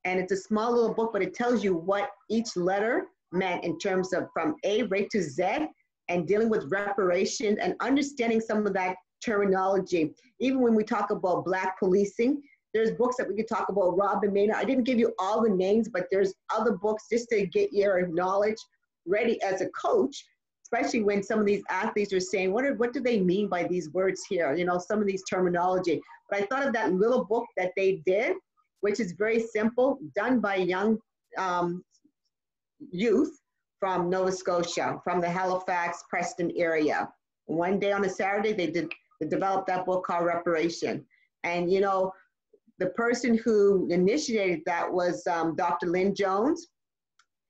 and it's a small little book, but it tells you what each letter meant in terms of from A right to Z, and dealing with reparations and understanding some of that terminology. Even when we talk about Black policing, there's books that we could talk about. Robin Maynard, I didn't give you all the names, but there's other books just to get your knowledge ready as a coach, especially when some of these athletes are saying, what do they mean by these words here? Some of these terminology. But I thought of that little book that they did, which is very simple, done by young youth from Nova Scotia, from the Halifax, Preston area. One day on a Saturday, they developed that book called Reparation. And the person who initiated that was Dr. Lynn Jones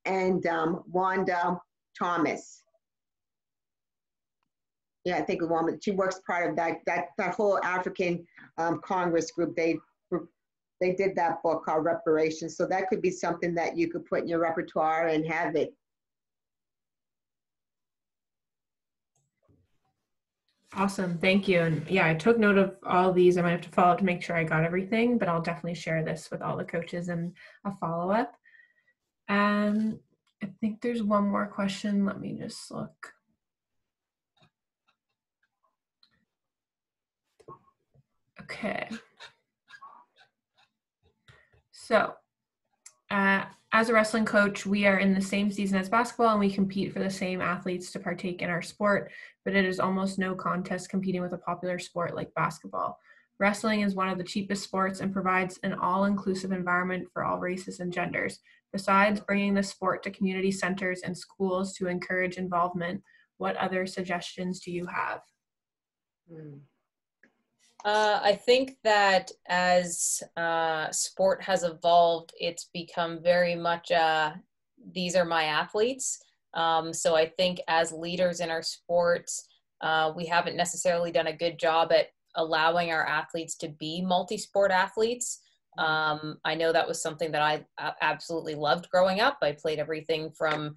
and Wanda Thomas. Yeah, I think she works part of that whole African Congress group. They did that book called Reparations. So that could be something that you could put in your repertoire and have it. Awesome, thank you. And yeah, I took note of all these. I might have to follow up to make sure I got everything, but I'll definitely share this with all the coaches in a follow-up. And I think there's one more question. Let me just look. Okay. So, as a wrestling coach, we are in the same season as basketball and we compete for the same athletes to partake in our sport, but it is almost no contest competing with a popular sport like basketball. Wrestling is one of the cheapest sports and provides an all-inclusive environment for all races and genders. Besides bringing the sport to community centers and schools to encourage involvement, what other suggestions do you have? I think that as sport has evolved, it's become very much, these are my athletes. So I think as leaders in our sports, we haven't necessarily done a good job at allowing our athletes to be multi-sport athletes. I know that was something that I absolutely loved growing up. I played everything from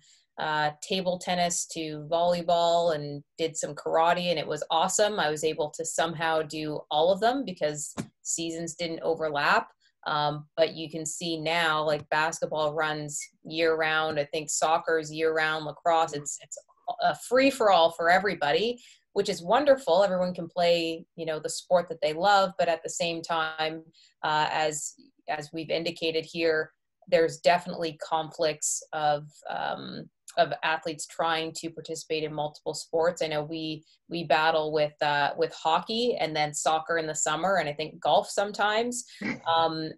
table tennis to volleyball and did some karate, and it was awesome. I was able to somehow do all of them because seasons didn't overlap. But you can see now, like basketball runs year round. I think soccer is year round, lacrosse, it's a free for all for everybody, which is wonderful. Everyone can play, the sport that they love, but at the same time, as we've indicated here, there's definitely conflicts of athletes trying to participate in multiple sports. I know we battle with hockey and then soccer in the summer, and I think golf sometimes.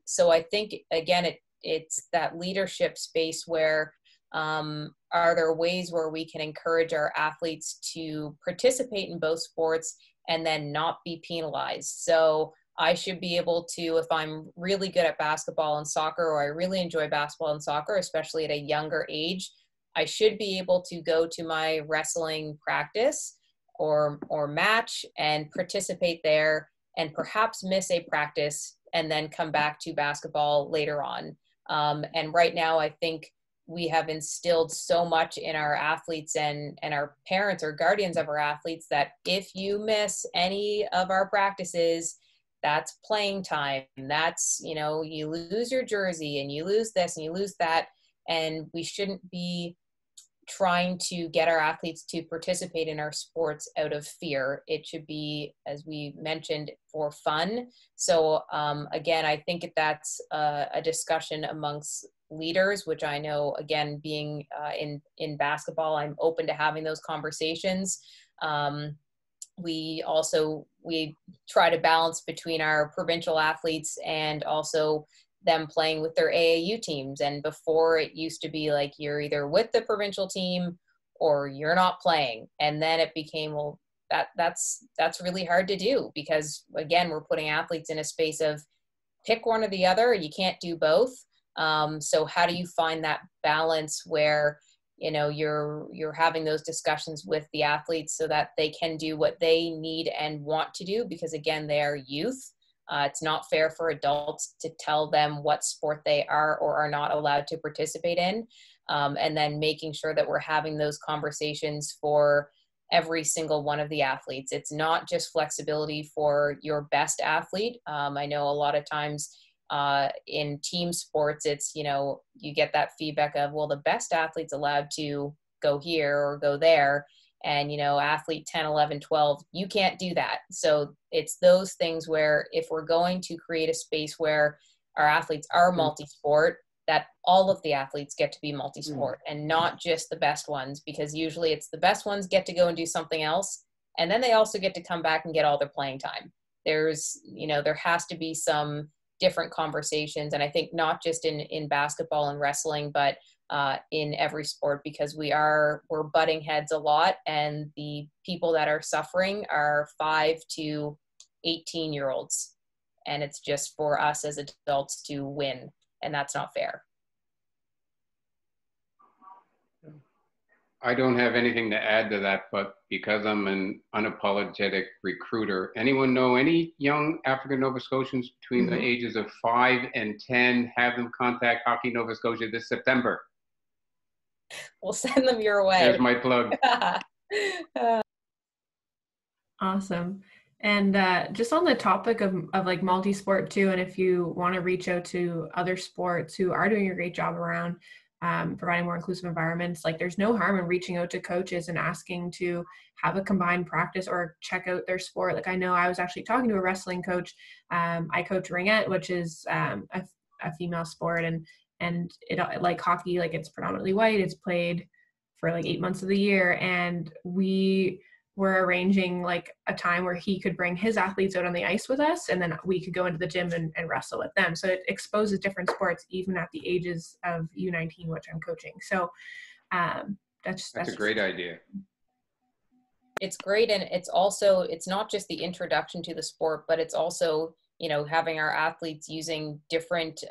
So I think again, it's that leadership space where are there ways where we can encourage our athletes to participate in both sports and then not be penalized? So I should be able to, if I'm really good at basketball and soccer, or I really enjoy basketball and soccer, especially at a younger age, I should be able to go to my wrestling practice or match and participate there and perhaps miss a practice and then come back to basketball later on. And right now, I think we have instilled so much in our athletes and our parents or guardians of our athletes that if you miss any of our practices, that's playing time. That's, you know, you lose your jersey and you lose this and you lose that. And we shouldn't be trying to get our athletes to participate in our sports out of fear. It should be, as we mentioned, for fun. So again, I think that's a discussion amongst leaders, which I know, again, being in basketball, I'm open to having those conversations. We try to balance between our provincial athletes and also them playing with their AAU teams. And before, it used to be like you're either with the provincial team or you're not playing. And then it became, well, that's really hard to do, because again, we're putting athletes in a space of pick one or the other. You can't do both. So how do you find that balance where, you know, you're having those discussions with the athletes so that they can do what they need and want to do? Because again, they are youth. It's not fair for adults to tell them what sport they are or are not allowed to participate in. And then making sure that we're having those conversations for every single one of the athletes. It's not just flexibility for your best athlete. I know a lot of times in team sports, it's, you know, you get that feedback of, well, the best athlete's allowed to go here or go there. And, you know, athlete 10, 11, 12, you can't do that. So it's those things where if we're going to create a space where our athletes are multi-sport, that all of the athletes get to be multi-sport and not just the best ones, because usually it's the best ones get to go and do something else. And then they also get to come back and get all their playing time. There's, you know, there has to be some different conversations. And I think not just in basketball and wrestling, but in every sport, because we're butting heads a lot, and the people that are suffering are 5 to 18-year-olds. And it's just for us as adults to win. And that's not fair. I don't have anything to add to that, but because I'm an unapologetic recruiter, anyone know any young African Nova Scotians between the ages of 5 and 10? Have them contact Hockey Nova Scotia this September. We'll send them your way. There's my plug. Awesome. And just on the topic of like multi-sport too, and if you want to reach out to other sports who are doing a great job around providing more inclusive environments, like there's no harm in reaching out to coaches and asking to have a combined practice or check out their sport. Like I know I was actually talking to a wrestling coach. I coach ringette, which is a female sport, and it, like hockey, like it's predominantly white. It's played for like 8 months of the year, and we were arranging like a time where he could bring his athletes out on the ice with us, and then we could go into the gym and wrestle with them. So it exposes different sports even at the ages of U19, which I'm coaching. So that's a great idea. It's great. And it's also, it's not just the introduction to the sport, but it's also, you know, having our athletes using different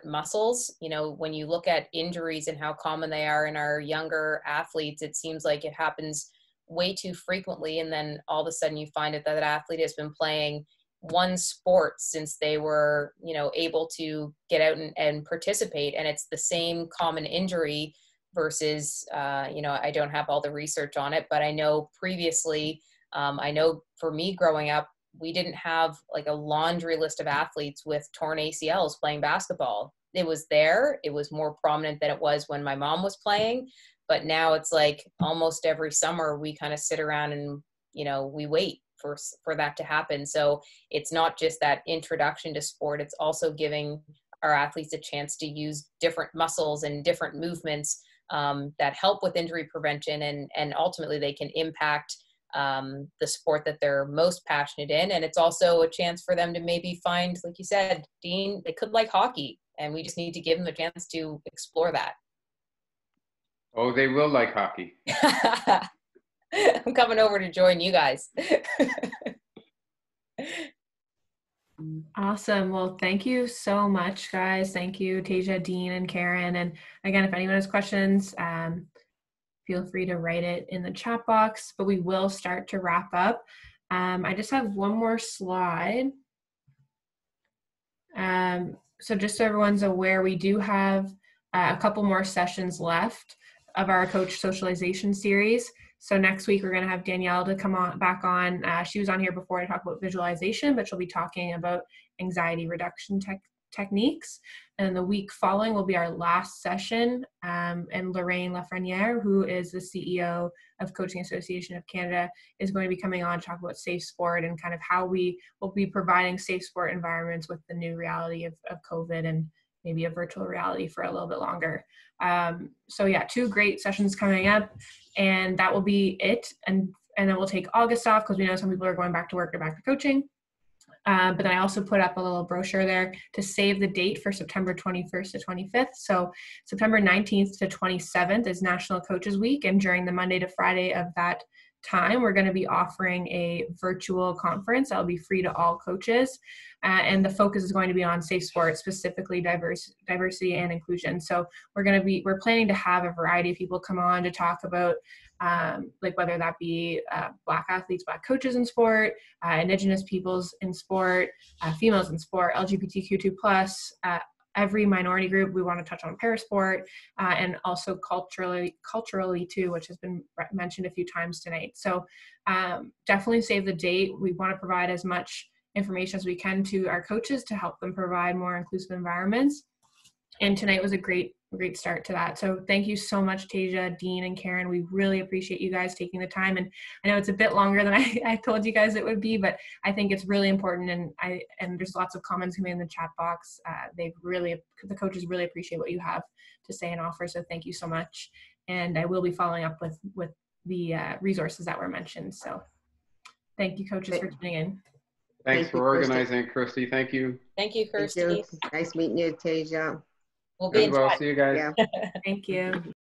muscles. You know, when you look at injuries and how common they are in our younger athletes, it seems like it happens way too frequently, and then all of a sudden you find out that athlete has been playing one sport since they were, you know, able to get out and participate, and it's the same common injury versus you know, I don't have all the research on it, but I know previously, I know for me growing up, we didn't have like a laundry list of athletes with torn ACLs playing basketball. It was there, it was more prominent than it was when my mom was playing. But now it's like almost every summer we kind of sit around and, you know, we wait for that to happen. So it's not just that introduction to sport, it's also giving our athletes a chance to use different muscles and different movements that help with injury prevention, and ultimately they can impact the sport that they're most passionate in. And it's also a chance for them to maybe find, like you said, Dean, they could like hockey, and we just need to give them a chance to explore that. Oh, they will like hockey. I'm coming over to join you guys. Awesome. Well, thank you so much, guys. Thank you, Tasia, Dean, and Karen. And again, if anyone has questions, feel free to write it in the chat box, but we will start to wrap up. I just have one more slide. So just so everyone's aware, we do have a couple more sessions left of our coach socialization series. So next week we're going to have Danielle to come back on. She was on here before to talk about visualization, but she'll be talking about anxiety reduction techniques. And the week following will be our last session. And Lorraine Lafreniere, who is the CEO of Coaching Association of Canada, is going to be coming on to talk about safe sport and kind of how we will be providing safe sport environments with the new reality of COVID and maybe a virtual reality for a little bit longer. So yeah, 2 great sessions coming up, and that will be it. And then we'll take August off because we know some people are going back to work or back to coaching. But then I also put up a little brochure there to save the date for September 21st to 25th. So September 19th to 27th is National Coaches Week. And during the Monday to Friday of that time, we're going to be offering a virtual conference that will be free to all coaches. And the focus is going to be on safe sports, specifically diversity and inclusion. So we're planning to have a variety of people come on to talk about like whether that be Black athletes, Black coaches in sport, Indigenous peoples in sport, females in sport, LGBTQ2+, every minority group. We want to touch on parasport and also culturally too, which has been mentioned a few times tonight. So definitely save the date. We want to provide as much information as we can to our coaches to help them provide more inclusive environments. And tonight was a great start to that. So thank you so much, Tasia, Dean, and Karen. We really appreciate you guys taking the time. And I know it's a bit longer than I told you guys it would be, but I think it's really important. And there's lots of comments coming in the chat box. The coaches really appreciate what you have to say and offer. So thank you so much. And I will be following up with the resources that were mentioned. So thank you, coaches, for tuning in. Thanks for organizing, Kirsty. Thank you. Thank you, Kirsty. Thank you. Nice meeting you, Tasia. We'll be in touch. See you guys. Yeah. Thank you.